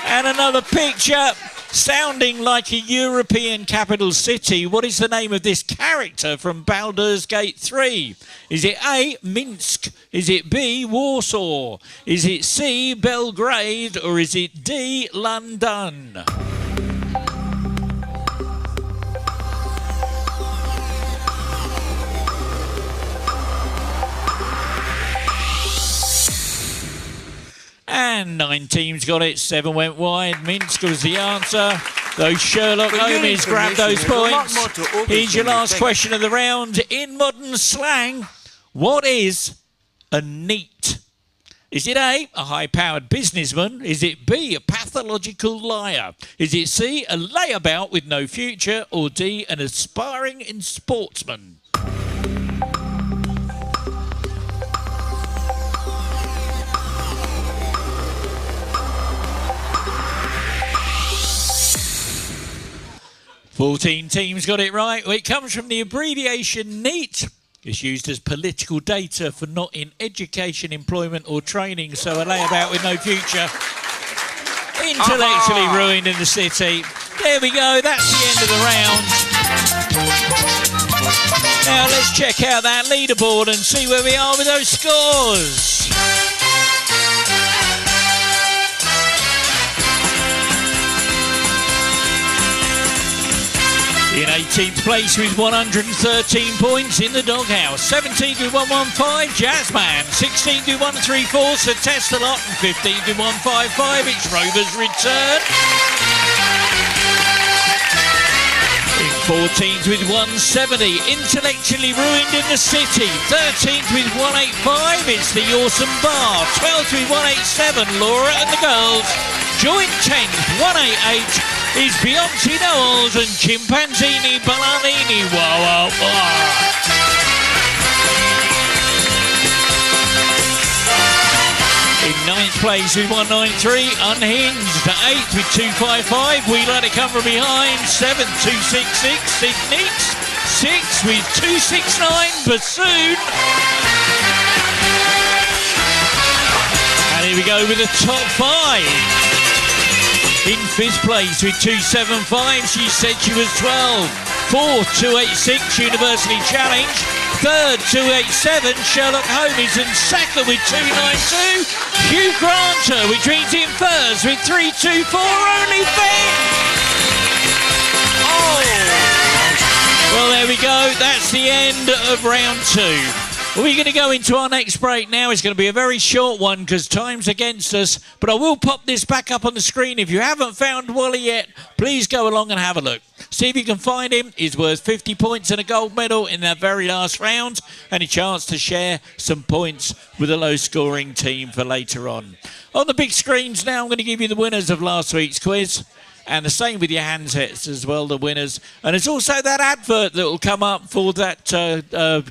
And another picture sounding like a European capital city. What is the name of this character from Baldur's Gate 3? Is it A, Minsk? Is it B, Warsaw? Is it C, Belgrade? Or is it D, London? And 9 teams got it, 7 went wide. Minsk was the answer. Those Sherlock Holmes grabbed those points. Here's your last question of the round. In modern slang, what is a NEET? Is it A, a high-powered businessman? Is it B, a pathological liar? Is it C, a layabout with no future? Or D, an aspiring sportsman? Fourteen teams got it right. Well, it comes from the abbreviation NEET. It's used as political data for not in education, employment or training, so a layabout with no future. Intellectually ruined in the city. There we go, that's the end of the round. Now let's check out that leaderboard and see where we are with those scores. In 18th place with 113 points in the doghouse. 17th with 115, Jazzman. 16th with 134, Sir Testalot. And 15th with 155, it's Rover's Return. In 14th with 170, Intellectually Ruined in the City. 13th with 185, it's the Awesome Bar. 12th with 187, Laura and the Girls. Joint 10th, 188, is Beyonce Knowles and Chimpanzini Ballanini. Whoa, whoa, whoa. In 9th place with 193, Unhinged. 8th with 255, We Let It Come From Behind. 7th, 266, Techniques. 6th with 269, Bassoon. And here we go with the top 5. In 5th place with 275, She Said She Was 12. 4th, 286, University Challenge. 3rd, 287, Sherlock Holmes, and 2nd with 292, Hugh Granta, which means in first with 324, OnlyFens. Oh! Well, there we go. That's the end of round 2. We're going to go into our next break now. It's going to be a very short one because time's against us. But I will pop this back up on the screen. If you haven't found Wally yet, please go along and have a look. See if you can find him. He's worth 50 points and a gold medal in that very last round. And a chance to share some points with a low-scoring team for later on. On the big screens now, I'm going to give you the winners of last week's quiz. And the same with your handsets as well, the winners. And there's also that advert that will come up for that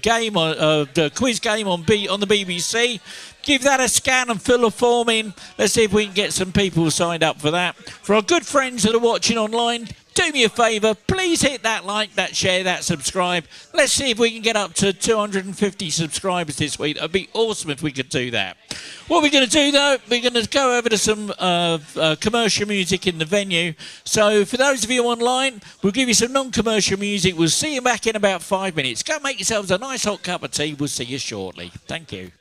game, the quiz game on the BBC. Give that a scan and fill a form in. Let's see if we can get some people signed up for that. For our good friends that are watching online, do me a favour, please hit that like, that share, that subscribe. Let's see if we can get up to 250 subscribers this week. It'd be awesome if we could do that. What we're going to do, though, we're going to go over to some commercial music in the venue. So for those of you online, we'll give you some non-commercial music. We'll see you back in about 5 minutes. Go make yourselves a nice hot cup of tea. We'll see you shortly. Thank you.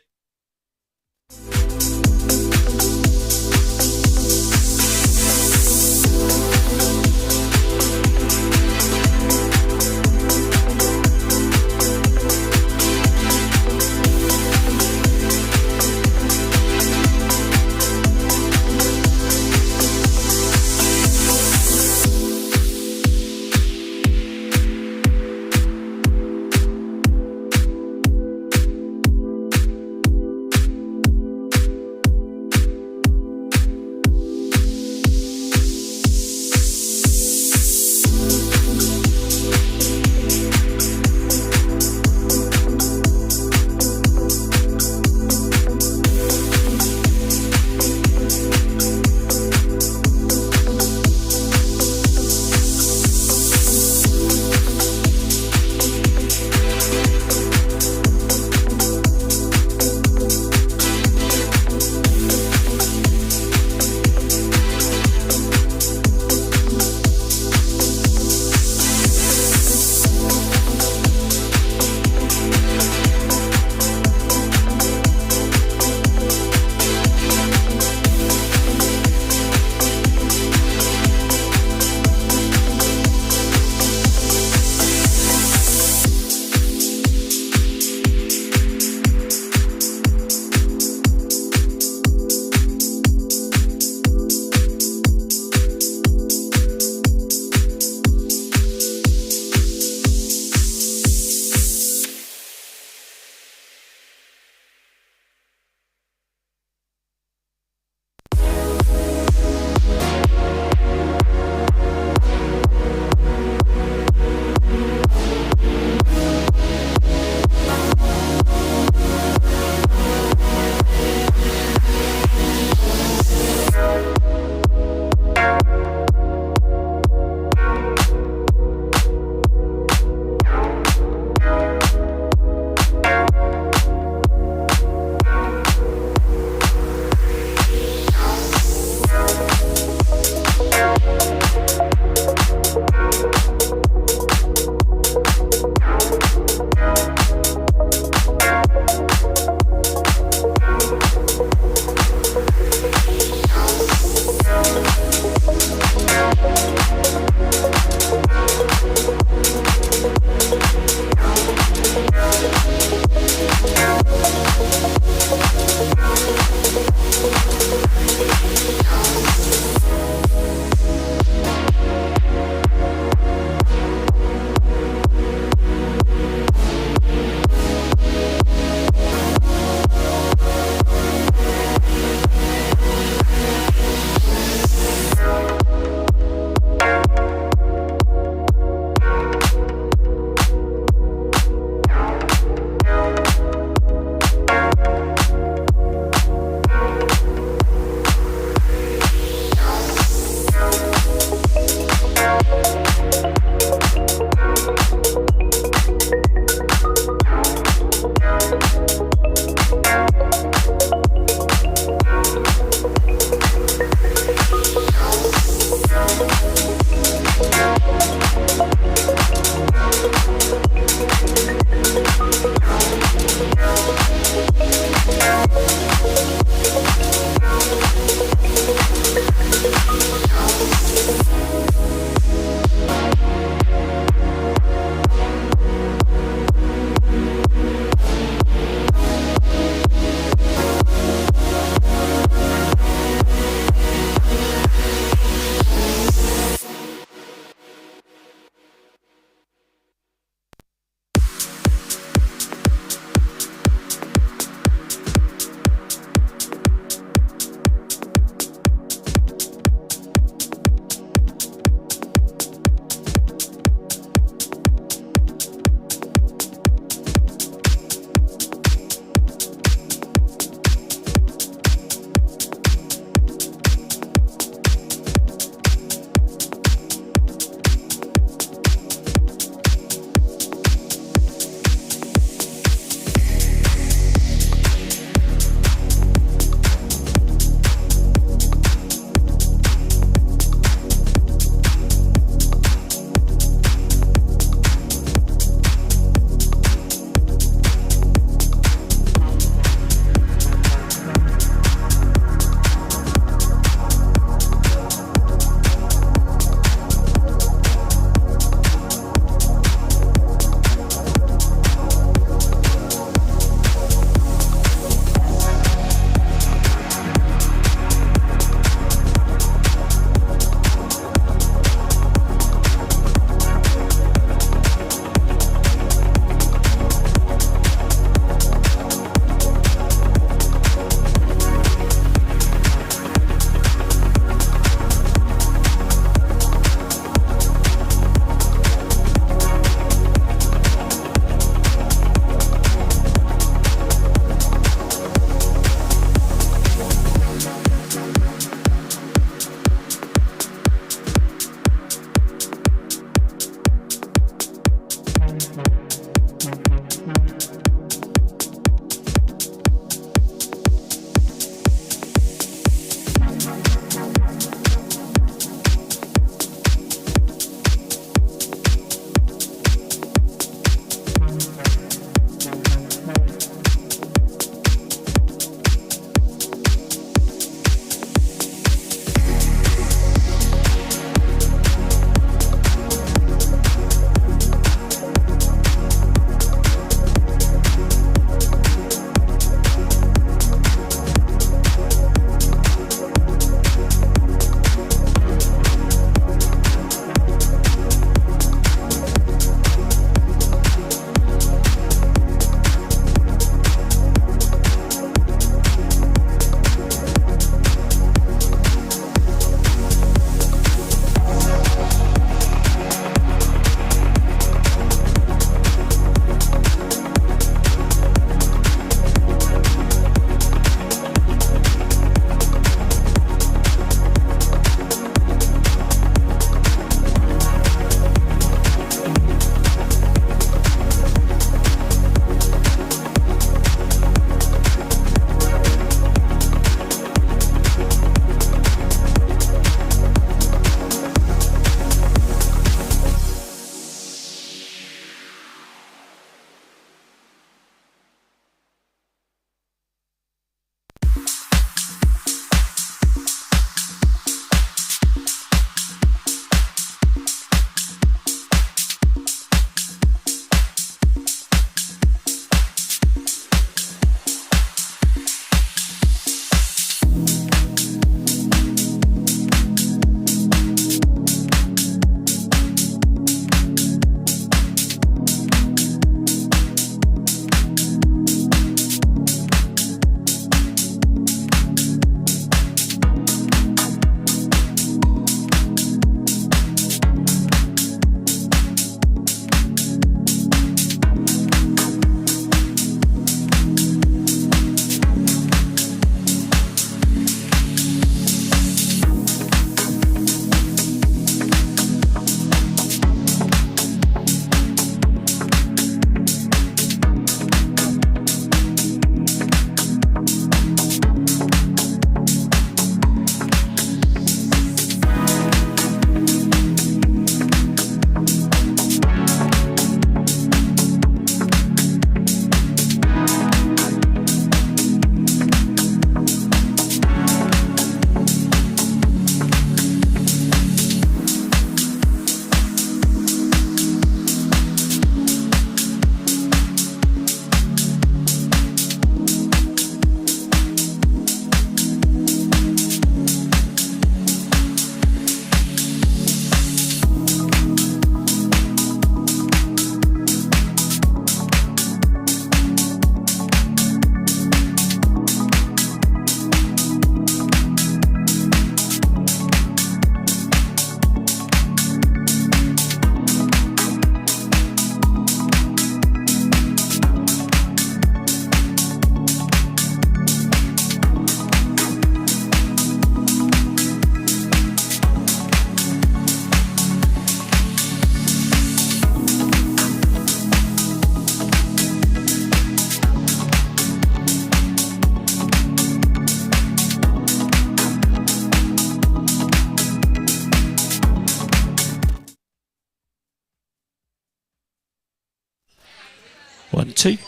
2.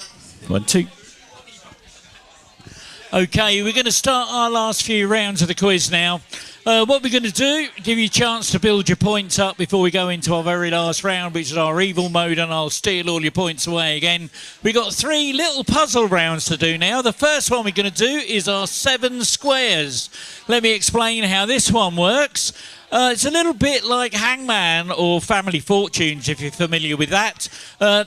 1, 2. Okay, we're going to start our last few rounds of the quiz now. What we're going to do, give you a chance to build your points up before we go into our very last round, which is our evil mode, and I'll steal all your points away again. We've got 3 little puzzle rounds to do now. The first one we're going to do is our 7 squares. Let me explain how this one works. It's a little bit like Hangman or Family Fortunes, if you're familiar with that.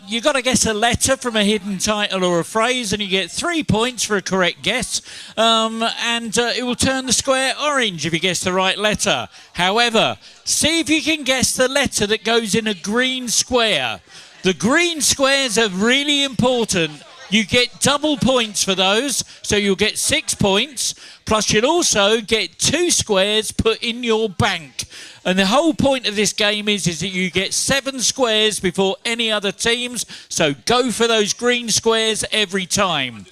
You've got to guess a letter from a hidden title or a phrase, and you get 3 points for a correct guess. And it will turn the square orange if you guess the right letter. However, see if you can guess the letter that goes in a green square. The green squares are really important. You get double points for those, so you'll get 6 points. Plus, you'll also get 2 squares put in your bank. And the whole point of this game is that you get 7 squares before any other teams. So go for those green squares every time.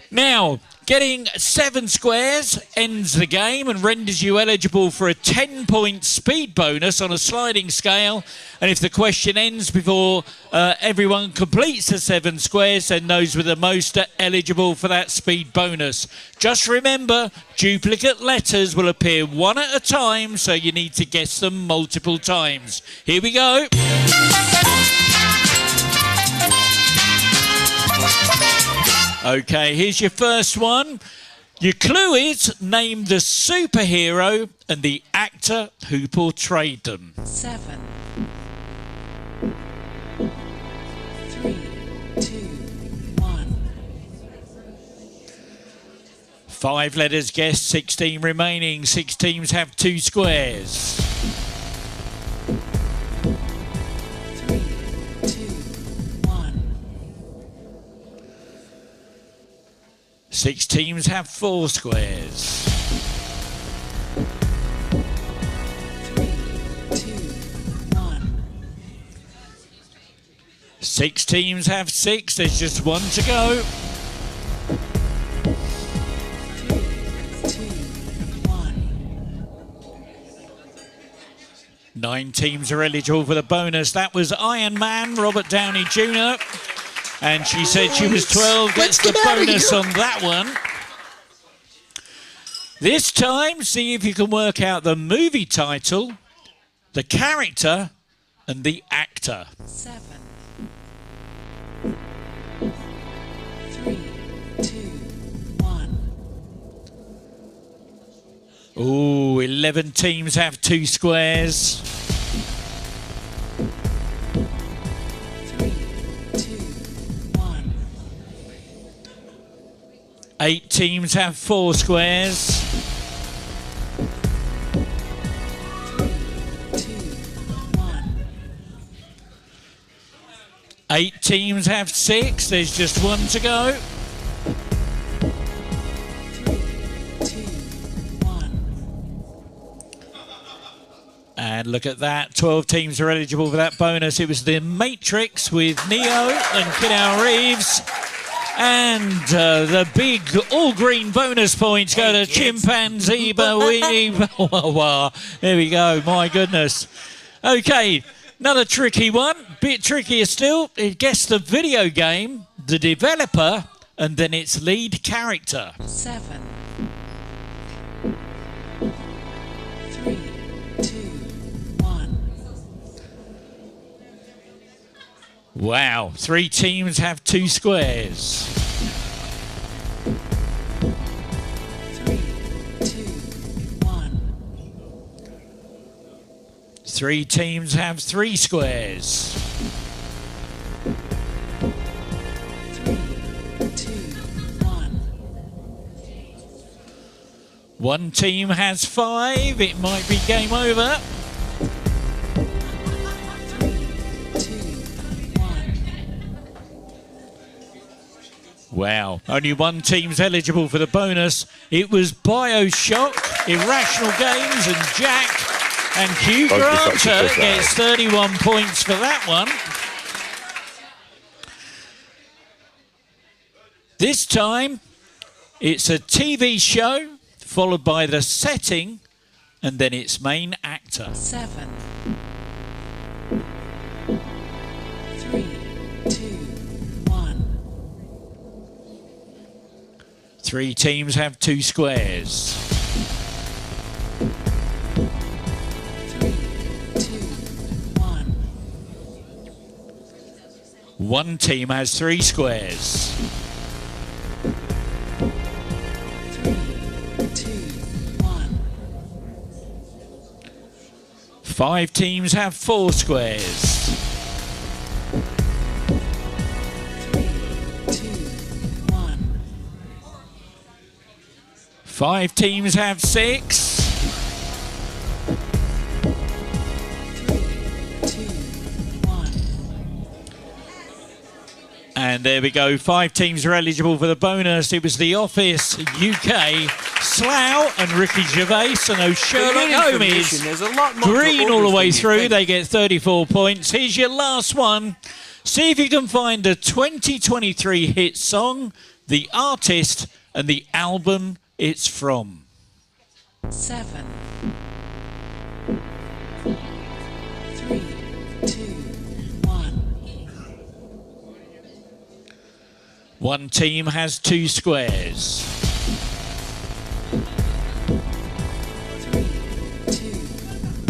Now, getting 7 squares ends the game and renders you eligible for a 10-point speed bonus on a sliding scale. And if the question ends before everyone completes the 7 squares, then those with the most are eligible for that speed bonus. Just remember, duplicate letters will appear one at a time, so you need to guess them multiple times. Here we go. Okay, here's your first one. Your clue is name the superhero and the actor who portrayed them. 7, 3, 2, 1. 5 letters guessed, 16 remaining. 6 teams have 2 squares. 3, 2, 1. 6 teams have 4 squares. 3, 2, 1. 6 teams have 6. There's just 1 to go. 3, 2, 1. 9 teams are eligible for the bonus. That was Iron Man, Robert Downey Jr. And she said she was 12. Gets the bonus on that one. This time, see if you can work out the movie title, the character, and the actor. 7, 3, 2, 1. Ooh, 11 teams have 2 squares. 3, 2, 1. 8 teams have 4 squares. 3, 2, 1. 8 teams have 6. There's just 1 to go. 3, 2, 1. And look at that. 12 teams are eligible for that bonus. It was The Matrix with Neo and Keanu Reeves. And the big all-green bonus points go to Chimpanzee Bawini. There we go. My goodness. Okay, another tricky one. Bit trickier still. Guess the video game, the developer, and then its lead character. 7, 3, 2, 1. Wow. 3 teams have 2 squares. 3, 2, 1. 3 teams have 3 squares. 3, 2, 1. 1 team has 5. It might be game over. 3, 2, 1. Wow. Only 1 team's eligible for the bonus. It was BioShock, Irrational Games, and Jack. And Hugh Granta gets 31 points for that one. This time, it's a TV show, followed by the setting, and then its main actor. 7, 3, 2, 1. 3 teams have 2 squares. 3, 2, 1. 1 team has 3 squares. 3, 2, 1. 5 teams have 4 squares. 3, 2, 1. 5 teams have 6. 3, 2, 1. And there we go. 5 teams are eligible for the bonus. It was The Office, UK, Slough and Ricky Gervais and those Sherlock Holmes. There's a lot more Green all the way through. They They get 34 points. Here's your last one. See if you can find a 2023 hit song, the artist and the album it's from. 7. 3, 2, 1. 1 team has 2 squares. 3, 2,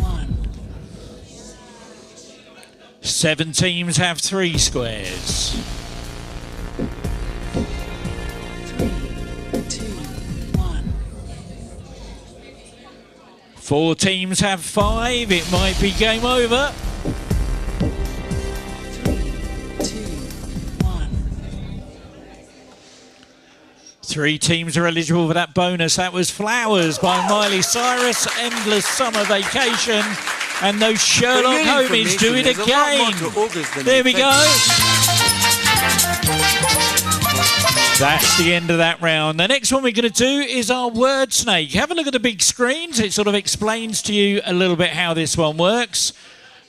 1. 7 teams have 3 squares. 3, 2, 1. 4 teams have 5. It might be game over. 3, 2, 1. 3 teams are eligible for that bonus. That was Flowers by Miley Cyrus, Endless Summer Vacation, and those Sherlock Holmes do it again. There we go. That's the end of that round. The next one we're going to do is our word snake. Have a look at the big screens. It sort of explains to you a little bit how this one works.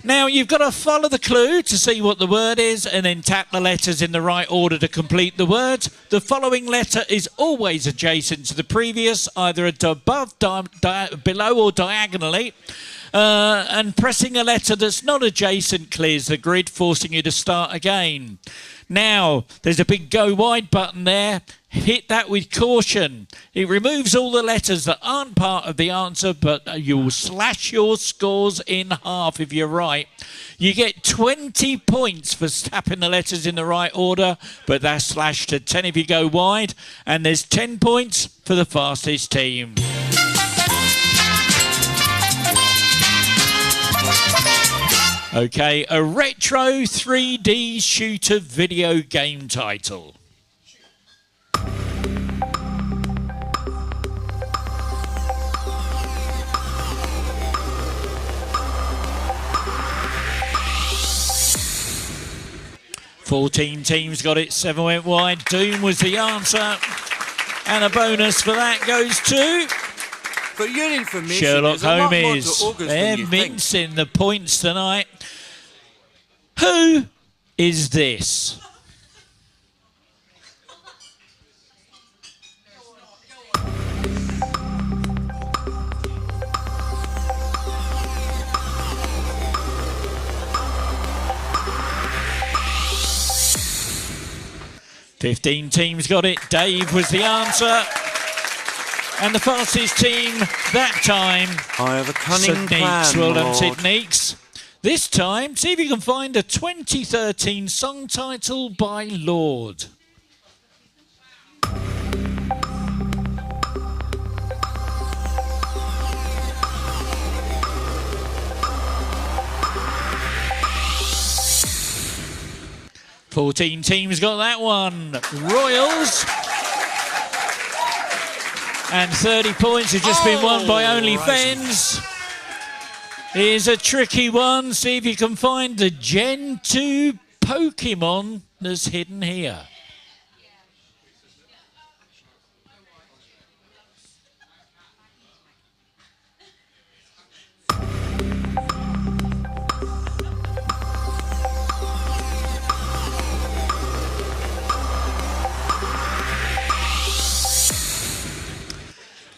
Now, you've got to follow the clue to see what the word is and then tap the letters in the right order to complete the word. The following letter is always adjacent to the previous, either above, below or diagonally. And pressing a letter that's not adjacent clears the grid, forcing you to start again. Now, there's a big go wide button there. Hit that with caution. It removes all the letters that aren't part of the answer, but you will slash your scores in half if you're right. You get 20 points for tapping the letters in the right order, but that's slashed to 10 if you go wide. And there's 10 points for the fastest team. Okay, a retro 3D shooter video game title. Fourteen teams got it, 7 went wide. Doom was the answer. And a bonus for that goes to For your information, Sherlock there's a lot more to Holmes. August They're than you think. mincing the points tonight. Who is this? "15 teams got it. Dave was the answer. And the fastest team that time, I have a cunning Sid plan, Neeks. Well done, Lord. Sid Neeks. This time, see if you can find a 2013 song title by Lord. "14 teams got that one. Royals. And 30 points have just been won by OnlyFens. Here's a tricky one. See if you can find the Gen 2 Pokemon that's hidden here.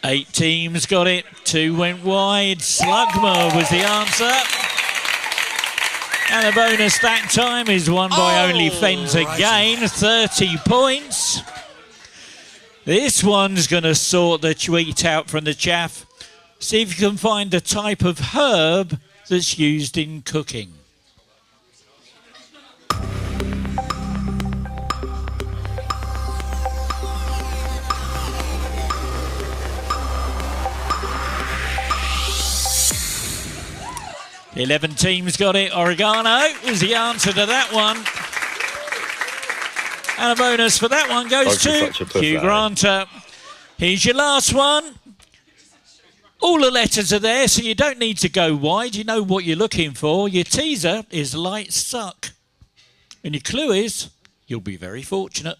Eight teams got it. 2 went wide. Slugma was the answer. And the bonus that time is won by OnlyFens again. 30 points. This one's going to sort the tweet out from the chaff. See if you can find a type of herb that's used in cooking. The 11 teams got it. Oregano was the answer to that one. And a bonus for that one goes to Hugh Granta. Here's your last one. All the letters are there, so you don't need to go wide. You know what you're looking for. Your teaser is light suck. And your clue is, you'll be very fortunate.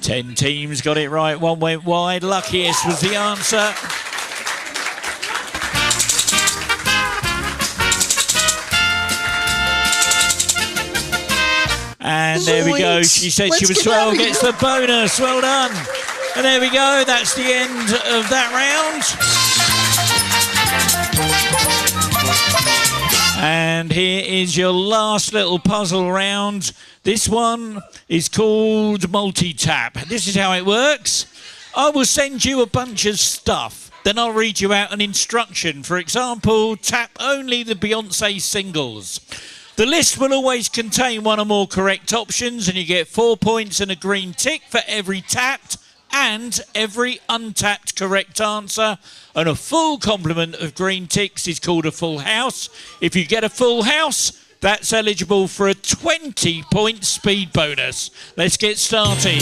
Ten teams got it right. One went wide. Luckiest was the answer. And there we go. She said she was 12. Gets the bonus. Well done. And there we go. That's the end of that round. And here is your last little puzzle round. This one is called multi-tap. This is how it works. I will send you a bunch of stuff. Then I'll read you out an instruction. For example, tap only the Beyonce singles. The list will always contain one or more correct options, and you get 4 points and a green tick for every tapped and every untapped correct answer. And a full complement of green ticks is called a full house. If you get a full house, that's eligible for a 20-point speed bonus. Let's get started.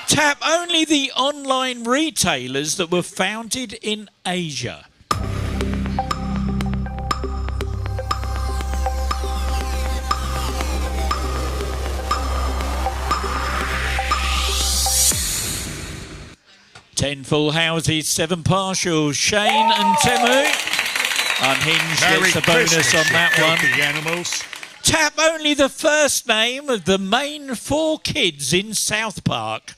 Tap only the online retailers that were founded in Asia. Ten full houses, 7 partials. Shane and Temu. Unhinged gets the bonus on that one. Animals. Tap only the first name of the main 4 kids in South Park.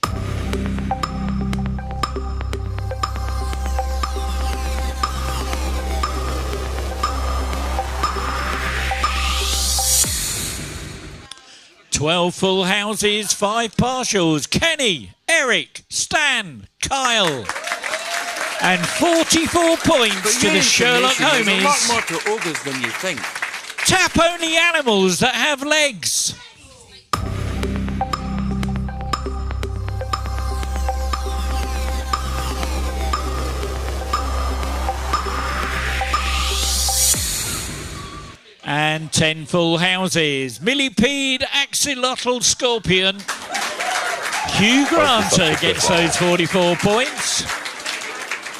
Twelve full houses, 5 partials. Kenny, Eric, Stan, Kyle. And 44 points to the Sherlock There's a lot homies. more to ogres than you think. Tap only animals that have legs. And 10 full houses. Millipede, axolotl, scorpion. Hugh Granta gets those 44 points.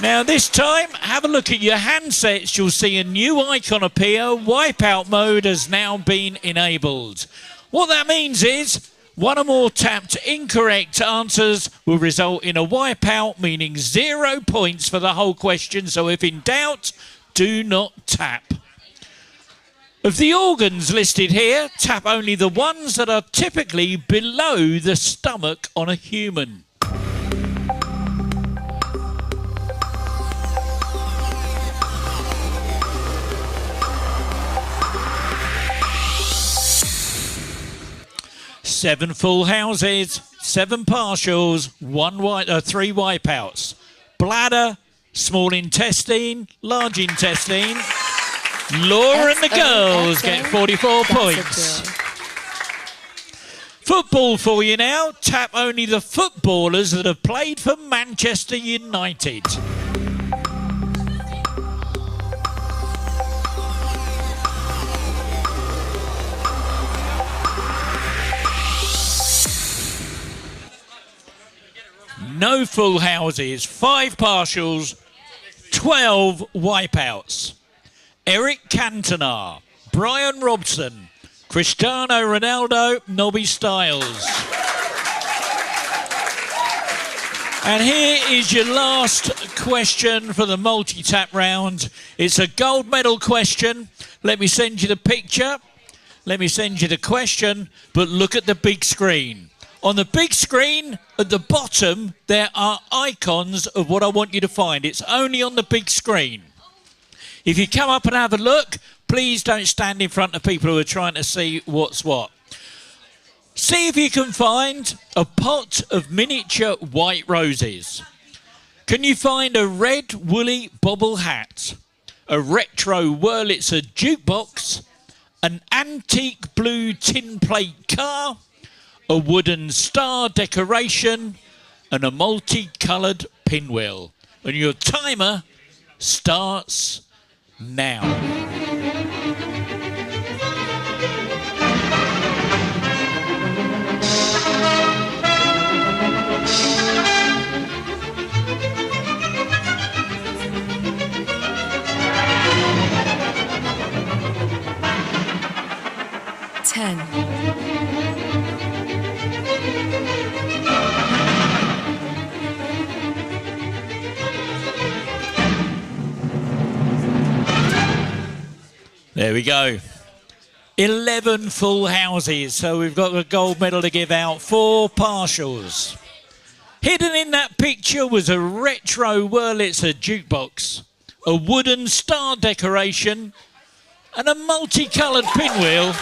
Now this time, have a look at your handsets. You'll see a new icon appear. Wipeout mode has now been enabled. What that means is, one or more tapped incorrect answers will result in a wipeout, meaning 0 points for the whole question. So if in doubt, do not tap. Of the organs listed here, tap only the ones that are typically below the stomach on a human. Seven full houses, 7 partials, 3 wipeouts. Bladder, small intestine, large intestine. Laura and the girls get 44 points. Football for you now. Tap only the footballers that have played for Manchester United. No full houses, 5 partials, 12 wipeouts. Eric Cantona, Brian Robson, Cristiano Ronaldo, Nobby Styles. And here is your last question for the multi-tap round. It's a gold medal question. Let me send you the picture. Let me send you the question, but look at the big screen. On the big screen, at the bottom, there are icons of what I want you to find. It's only on the big screen. If you come up and have a look, please don't stand in front of people who are trying to see what's what. See if you can find a pot of miniature white roses. Can you find a red woolly bobble hat, a retro Wurlitzer jukebox, an antique blue tin plate car, a wooden star decoration, and a multicoloured pinwheel? And your timer starts now. There we go. 11 full houses, so we've got a gold medal to give out. 4 partials. Hidden in that picture was a retro Wurlitzer jukebox, a wooden star decoration, and a multicoloured pinwheel.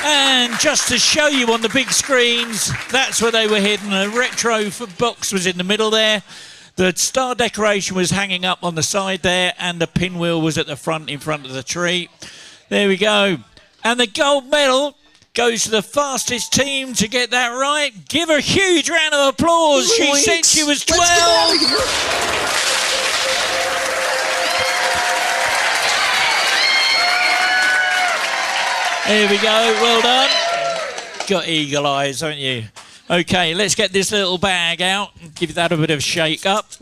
And just to show you on the big screens, that's where they were hidden. A retro box was in the middle there. The star decoration was hanging up on the side there, and the pinwheel was at the front, in front of the tree. There we go. And the gold medal goes to the fastest team to get that right. Give her a huge round of applause. She said she was 12. There we go. Well done. Got eagle eyes, haven't you? Okay, let's get this little bag out and give that a bit of a shake up.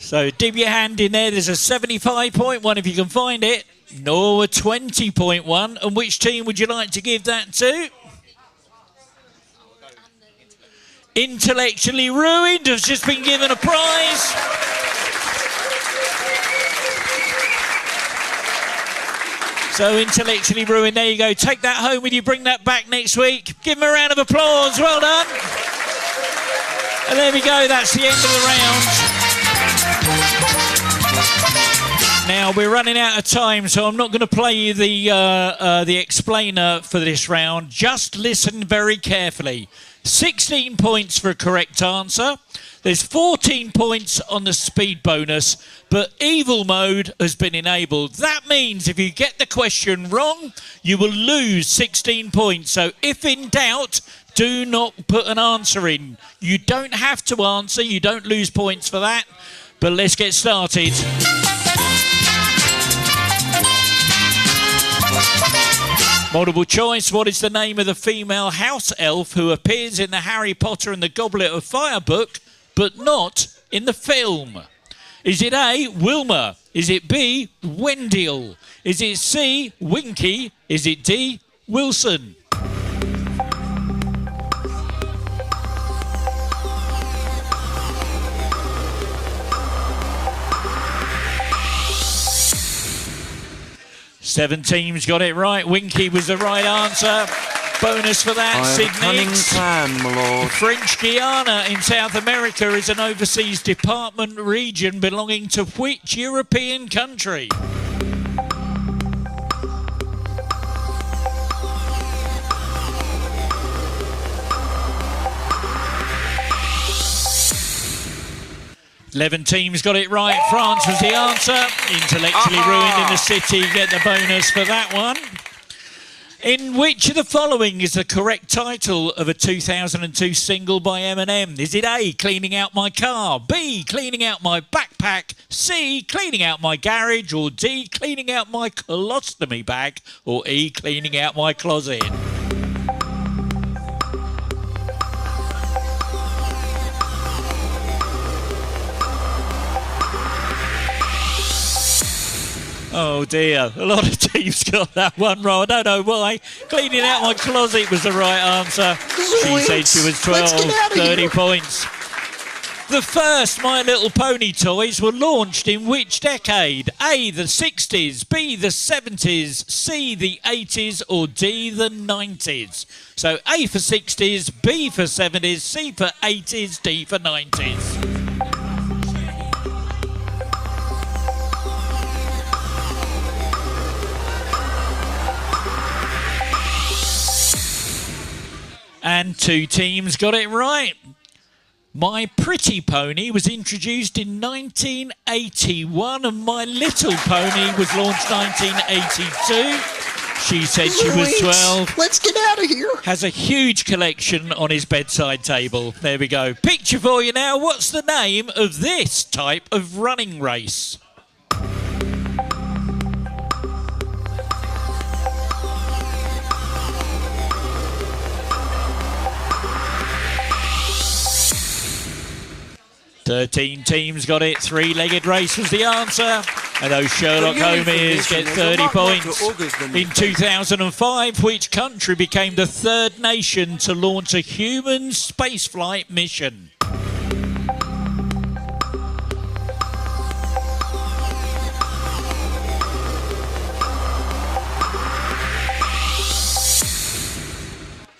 So dip your hand in there. There's a 75.1 if you can find it. No, a 20.1. And which team would you like to give that to? Intellectually Ruined has just been given a prize. So Intellectually Ruined, there you go. Take that home with you, bring that back next week. Give them a round of applause, well done. And there we go, that's the end of the round. Now, we're running out of time, so I'm not going to play you the explainer for this round. Just listen very carefully. 16 points for a correct answer. There's 14 points on the speed bonus, but evil mode has been enabled. That means if you get the question wrong, you will lose 16 points. So if in doubt, do not put an answer in. You don't have to answer. You don't lose points for that. But let's get started. Multiple choice. What is the name of the female house elf who appears in the Harry Potter and the Goblet of Fire book, but not in the film? Is it A, Wilma? Is it B, Wendell? Is it C, Winky? Is it D, Wilson? Seven teams got it right. Winky was the right answer. Bonus for that, Sydney. Plan, my lord. French Guiana in South America is an overseas department region belonging to which European country? Eleven teams got it right. France was the answer. Intellectually Ruined in the city. Get the bonus for that one. In which of the following is the correct title of a 2002 single by Eminem? Is it A, Cleaning Out My Car, B, Cleaning Out My Backpack, C, Cleaning Out My Garage, or D, Cleaning Out My Colostomy Bag, or E, Cleaning Out My Closet? Oh dear, a lot of teams got that one wrong. I don't know why. Cleaning out my closet was the right answer. She said she was 12, 30 points. The first My Little Pony toys were launched in which decade? A, the 60s, B, the 70s, C, the 80s, or D, the 90s? So A for 60s, B for 70s, C for 80s, D for 90s. And two teams got it right. My Pretty Pony was introduced in 1981 and My Little Pony was launched 1982. She said she was 12. Let's get out of here. Has a huge collection on his bedside table. There we go. Picture for you now. What's the name of this type of running race? Thirteen teams got it. Three-legged race was the answer. And those Sherlock Holmes get 30 points. In 2005, which country became the third nation to launch a human spaceflight mission?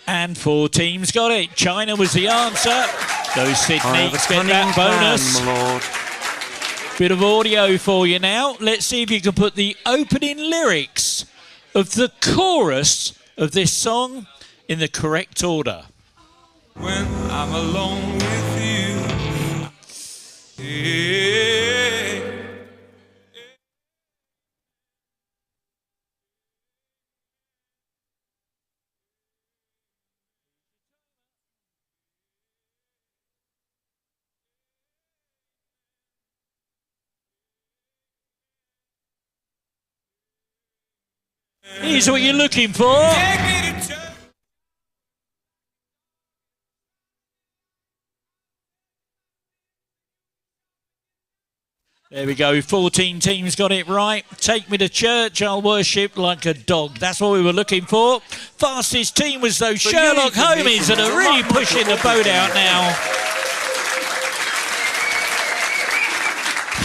And four teams got it. China was the answer. Those Sydneys get that bonus. Bit of audio for you now. Let's see if you can put the opening lyrics of the chorus of this song in the correct order. When I'm alone with you, yeah. Here's what you're looking for. There we go. 14 teams got it right. Take me to church, I'll worship like a dog. That's what we were looking for. Fastest team was those Sherlock Holmes that are really pushing the boat out now.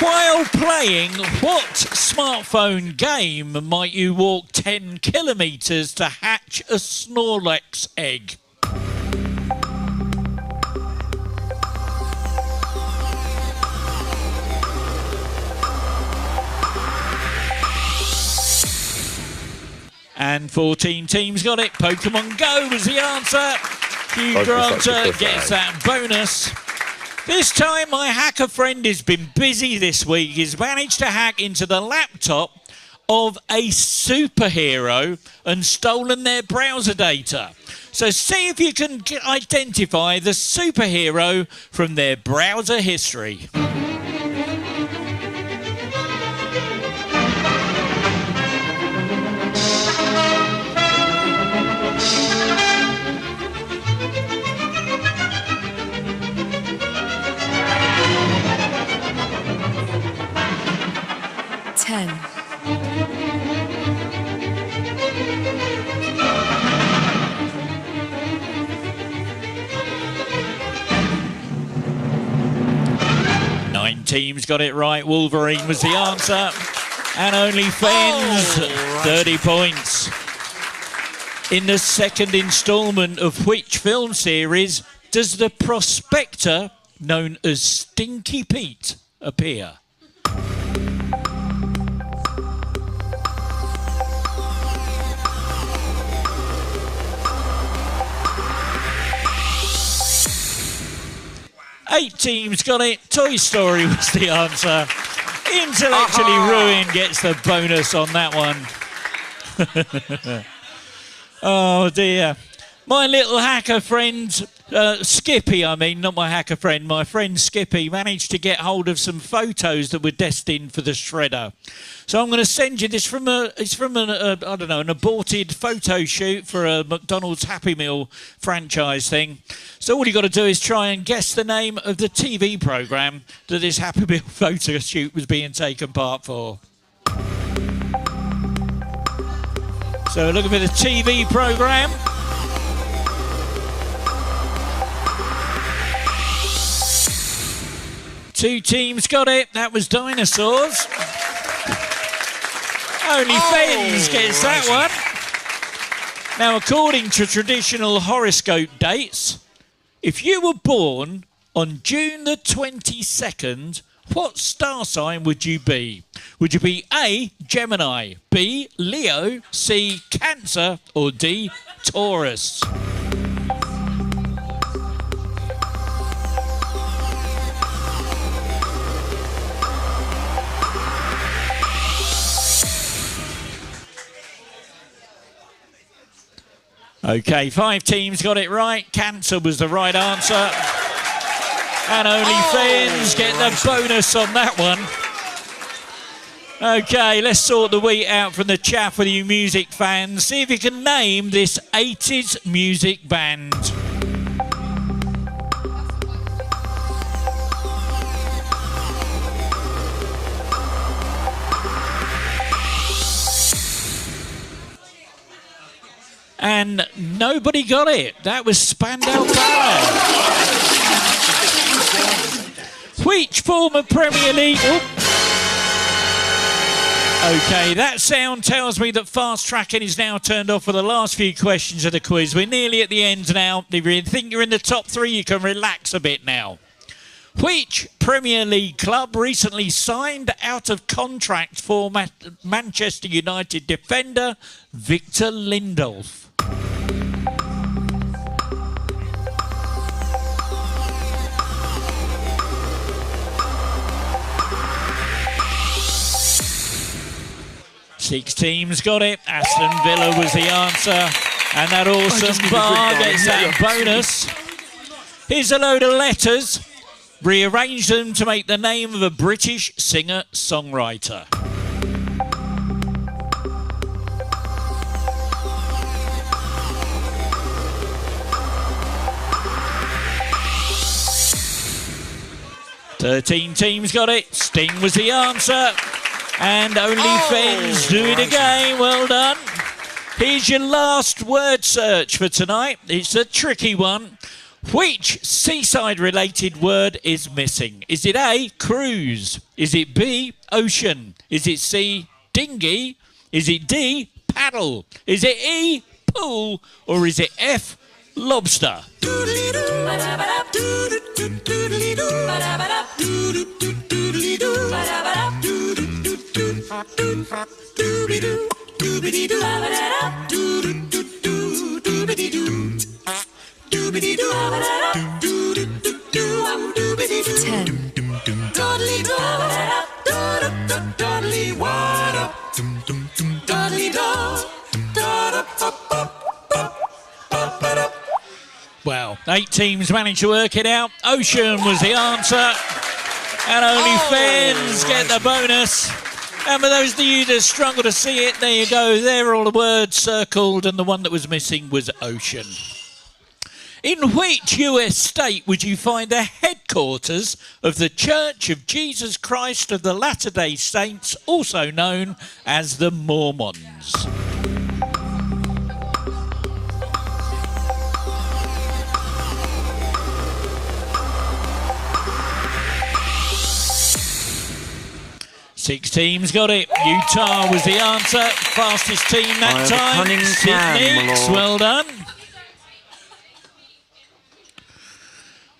While playing, what smartphone game might you walk 10 kilometres to hatch a Snorlax egg? And 14 teams got it. Pokemon Go was the answer. Hugh Granta gets that bonus. This time, my hacker friend has been busy this week. He's managed to hack into the laptop of a superhero and stolen their browser data. So see if you can identify the superhero from their browser history. Teams got it right. Wolverine was the answer. And OnlyFens, 30 points. In the second instalment of which film series does the prospector known as Stinky Pete appear? Eight teams got it. Toy Story was the answer. Intellectually Ruined gets the bonus on that one. Oh dear. My little hacker friend, Skippy, not my hacker friend, my friend Skippy managed to get hold of some photos that were destined for the shredder. So I'm going to send you this from an aborted photo shoot for a McDonald's Happy Meal franchise thing. So all you got to do is try and guess the name of the TV programme that this Happy Meal photo shoot was being taken part for. So we're looking for the TV programme. Two teams got it. That was dinosaurs. OnlyFens gets that one. Now, according to traditional horoscope dates, if you were born on June the 22nd, what star sign would you be? Would you be A, Gemini, B, Leo, C, Cancer, or D, Taurus? Okay, 5 teams got it right. Cancer was the right answer. And OnlyFens get the bonus on that one. Okay, let's sort the wheat out from the chaff with you music fans. See if you can name this 80s music band. And nobody got it. That was Spandau Ballet. Which former Premier League... Okay, that sound tells me that fast tracking is now turned off for the last few questions of the quiz. We're nearly at the end now. If you think you're in the top 3, you can relax a bit now. Which Premier League club recently signed out of contract for Manchester United defender Victor Lindelof? Six teams got it. Aston Villa was the answer. And that awesome bar gets that bonus. Here's a load of letters. Rearrange them to make the name of a British singer-songwriter. Thirteen teams got it. Sting was the answer. And OnlyFens do it again. Well done. Here's your last word search for tonight. It's a tricky one. Which seaside-related word is missing? Is it A, cruise? Is it B, ocean? Is it C, dinghy? Is it D, paddle? Is it E, pool? Or is it F, lobster? Well, 8 teams managed to work it out. Ocean was the answer. And OnlyFens get the bonus. And for those of you that struggle to see it, there you go. There are all the words circled, and the one that was missing was ocean. In which US state would you find the headquarters of the Church of Jesus Christ of the Latter-day Saints, also known as the Mormons? Six teams got it. Utah was the answer. Fastest team that time. Sydney. Well done.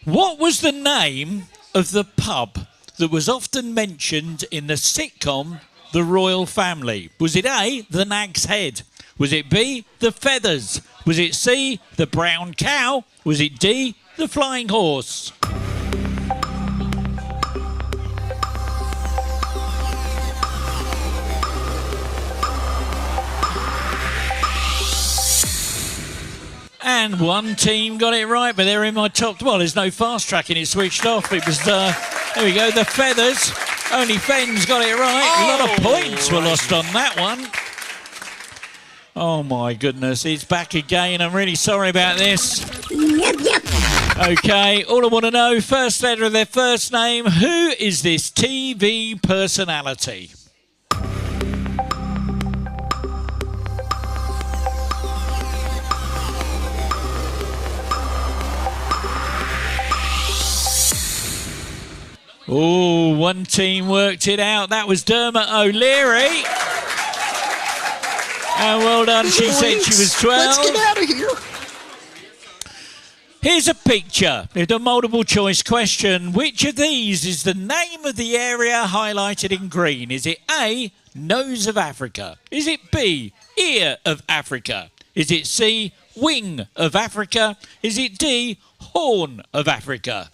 What was the name of the pub that was often mentioned in the sitcom The Royal Family? Was it A, the Nag's Head? Was it B, the Feathers? Was it C, the Brown Cow? Was it D, the Flying Horse? And one team got it right, but they're in my top... Well, there's no fast tracking, it switched off. It was, there we go, the Feathers. OnlyFens got it right. A lot of points were lost on that one. Oh, my goodness, it's back again. I'm really sorry about this. Okay, all I want to know, first letter of their first name. Who is this TV personality? Oh, one team worked it out. That was Dermot O'Leary. And well done. She said she was 12. Let's get out of here. Here's a picture. It's a multiple choice question. Which of these is the name of the area highlighted in green? Is it A, nose of Africa? Is it B, ear of Africa? Is it C, wing of Africa? Is it D, horn of Africa?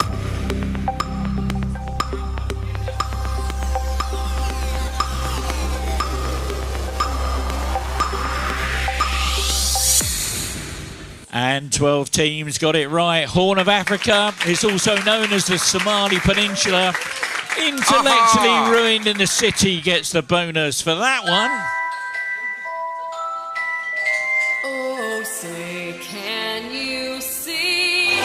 And 12 teams got it right. Horn of Africa is also known as the Somali Peninsula. Intellectually ruined in the city gets the bonus for that one. Oh, say, can you see?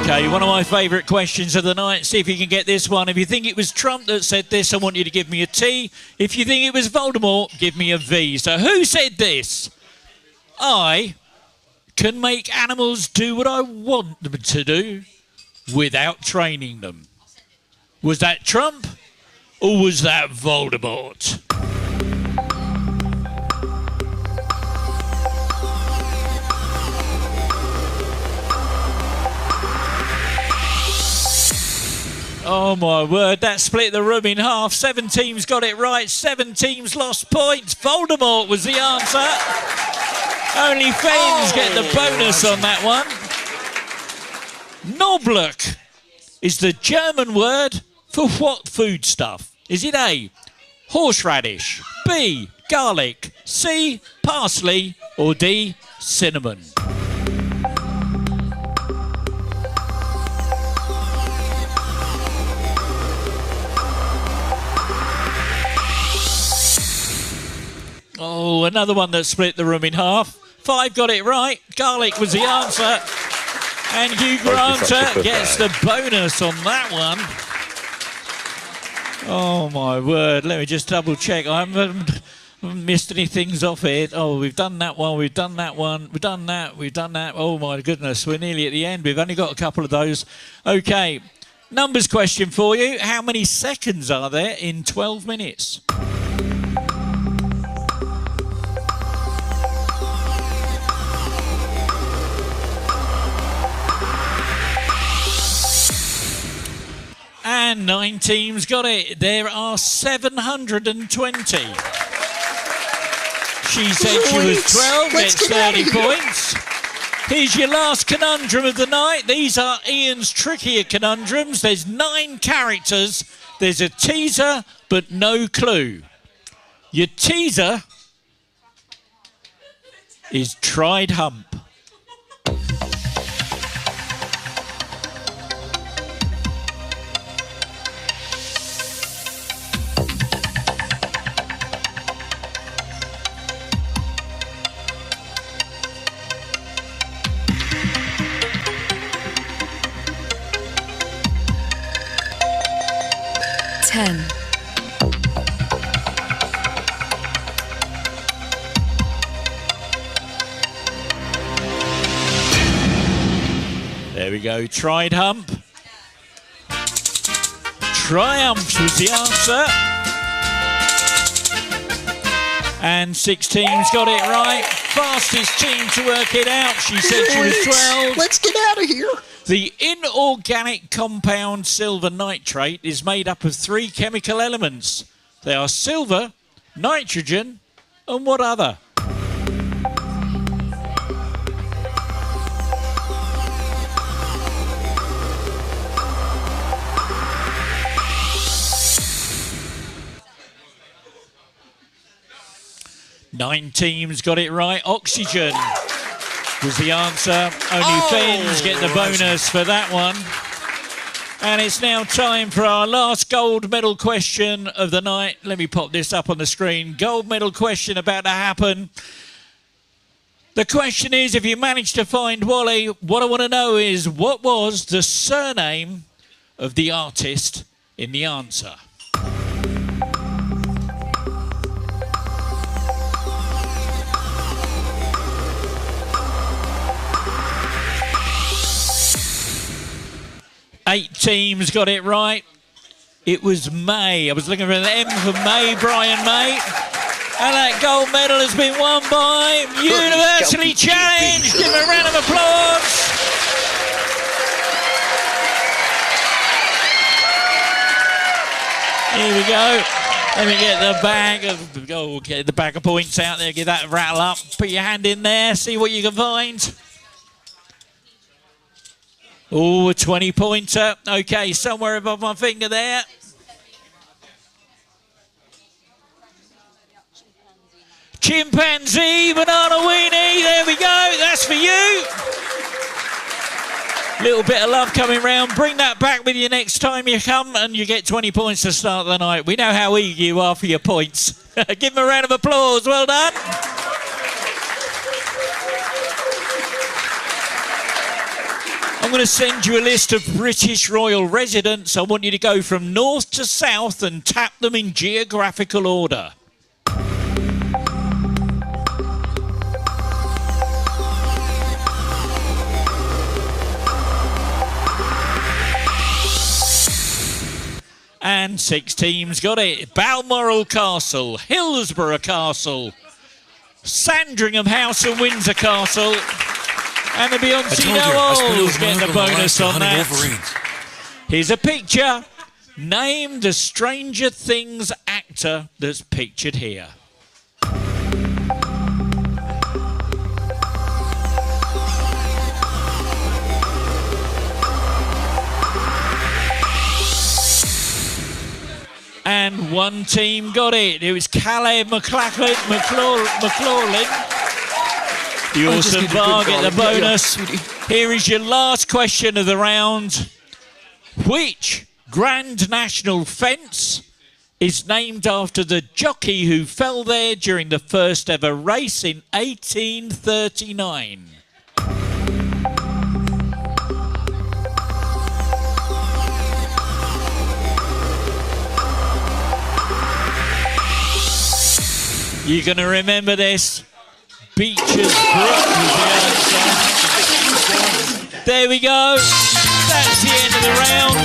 Okay, one of my favourite questions of the night. See if you can get this one. If you think it was Trump that said this, I want you to give me a T. If you think it was Voldemort, give me a V. So who said this? I can make animals do what I want them to do without training them. Was that Trump or was that Voldemort? Oh my word, that split the room in half. 7 teams got it right, 7 teams lost points. Voldemort was the answer. OnlyFens get the bonus on that one. Knoblauch is the German word for what foodstuff? Is it A, horseradish, B, garlic, C, parsley, or D, cinnamon? Oh, another one that split the room in half. 5 got it right. Garlic was the answer. And Hugh Granta gets the bonus on that one. Oh, my word. Let me just double check. I haven't missed any things off it. Oh, we've done that one. We've done that one. We've done that. We've done that. Oh, my goodness. We're nearly at the end. We've only got a couple of those. Okay. Numbers question for you. How many seconds are there in 12 minutes? And 9 teams got it. There are 720. She said she was 12, gets 30 points. Here's your last conundrum of the night. These are Ian's trickier conundrums. There's 9 characters. There's a teaser, but no clue. Your teaser is tried hump. There we go, tried hump. Triumph was the answer. And 6 teams got it right. Fastest team to work it out. She said she was 12. Let's get out of here. The inorganic compound silver nitrate is made up of 3 chemical elements. They are silver, nitrogen, and what other? Nine teams got it right. Oxygen was the answer. OnlyFens get the bonus for that one. And it's now time for our last gold medal question of the night. Let me pop this up on the screen. Gold medal question about to happen. The question is, if you manage to find Wally, what I want to know is, what was the surname of the artist in the answer? 8 teams got it right. It was May. I was looking for the M for May, Brian May. And that gold medal has been won by Universally Challenged. Give him a round of applause. Here we go. Let me get the bag of get the bag of points out there. Give that a rattle up. Put your hand in there. See what you can find. Oh, a 20-pointer. Okay, somewhere above my finger there. Chimpanzee, banana weenie. There we go. That's for you. Little bit of love coming round. Bring that back with you next time you come, and you get 20 points to start the night. We know how eager you are for your points. Give them a round of applause. Well done. I'm going to send you a list of British royal residents. I want you to go from north to south and tap them in geographical order. And 6 teams got it. Balmoral Castle, Hillsborough Castle, Sandringham House and Windsor Castle. And the Beyonce Knowles getting the bonus on that. Here's a picture. Name the Stranger Things actor that's pictured here. And 1 team got it. It was Caleb McLaughlin. The awesome bar, get the bonus. Here is your last question of the round. Which Grand National fence is named after the jockey who fell there during the first ever race in 1839? You're going to remember this. Beecher's Brook was the answer. There we go. That's the end of the round.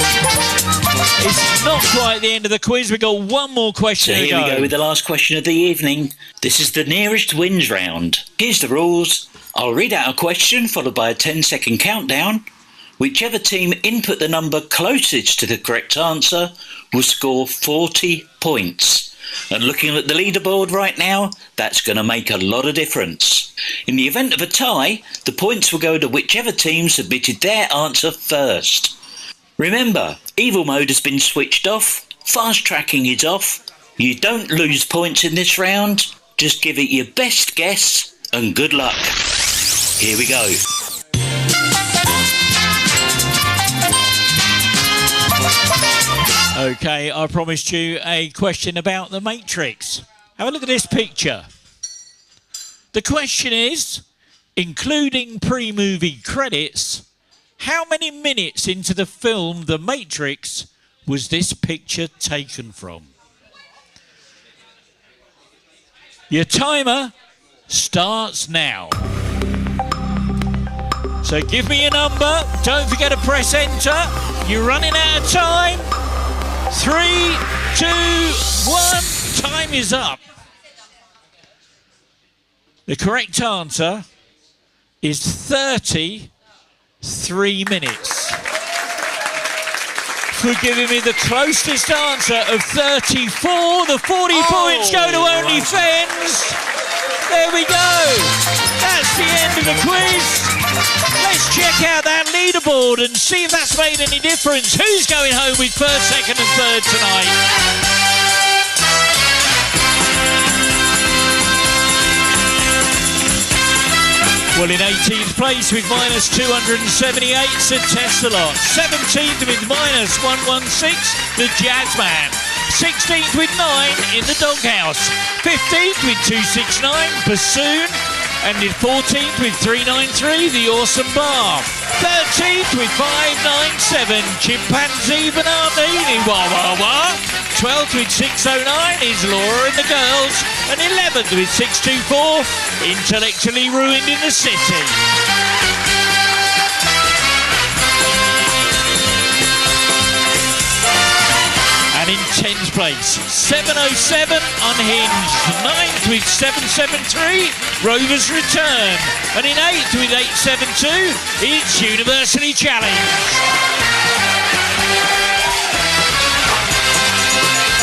It's not quite the end of the quiz. We've got one more question to go. So here we go with the last question of the evening. This is the nearest wins round. Here's the rules. I'll read out a question followed by a 10-second countdown. Whichever team input the number closest to the correct answer will score 40 points. And looking at the leaderboard right now, that's going to make a lot of difference. In the event of a tie, the points will go to whichever team submitted their answer first. Remember, evil mode has been switched off, fast tracking is off. You don't lose points in this round, just give it your best guess and good luck. Here we go. Okay, I promised you a question about the Matrix. Have a look at this picture. The question is, including pre-movie credits, how many minutes into the film The Matrix was this picture taken from? Your timer starts now. So give me your number. Don't forget to press enter. You're running out of time. 3, 2, 1. Time is up. The correct answer is 33 minutes. For giving me the closest answer of 34, the 40 points go to OnlyFens. There we go. That's the end of the quiz. Let's check out that leaderboard and see if that's made any difference. Who's going home with first, second and third tonight? Well, in 18th place with minus 278, Sir Tessalot. 17th with minus 116, the Jazzman. 16th with 9 in the Doghouse. 15th with 269, Bassoon. And in 14th with 393, the Awesome Bar. 13th with 597, Chimpanzee Bananini Wah Wah Wah. 12th with 609 is Laura and the Girls. And 11th with 624, Intellectually Ruined in the City. 10th place, 707 Unhinged. 9th with 773, Rover's Return. And in 8th with 872, it's University Challenge.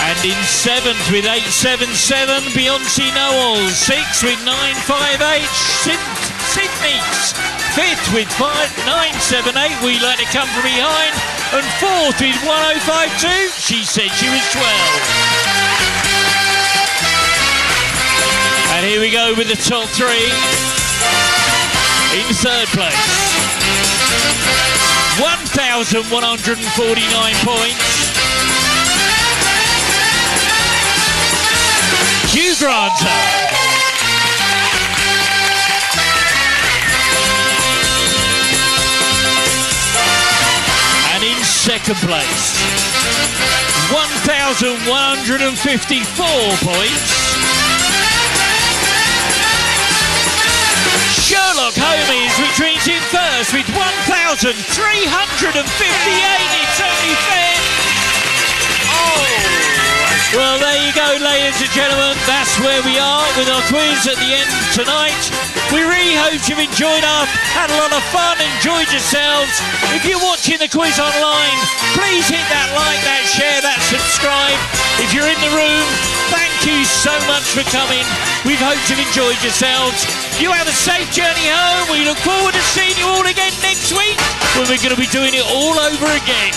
And in 7th with 877, Beyonce Noel. 6th with 958, Sydney's. 5th with 978, We Like to Come From Behind. And 4th with 1052, She Said She Was 12. And here we go with the top 3. In 3rd place, 1,149 points. Hugh Granta. And in 2nd place, 1,154 points. Sherlock Holmes, which means in 1st with 1,358. It's only fair. Well, there you go, ladies and gentlemen. That's where we are with our quiz at the end tonight. We really hope you've enjoyed had a lot of fun, enjoyed yourselves. If you're watching the quiz online, please hit that like, that share, that subscribe. If you're in the room, thank you so much for coming. We hope you've enjoyed yourselves. You have a safe journey home. We look forward to seeing you all again next week when we're going to be doing it all over again.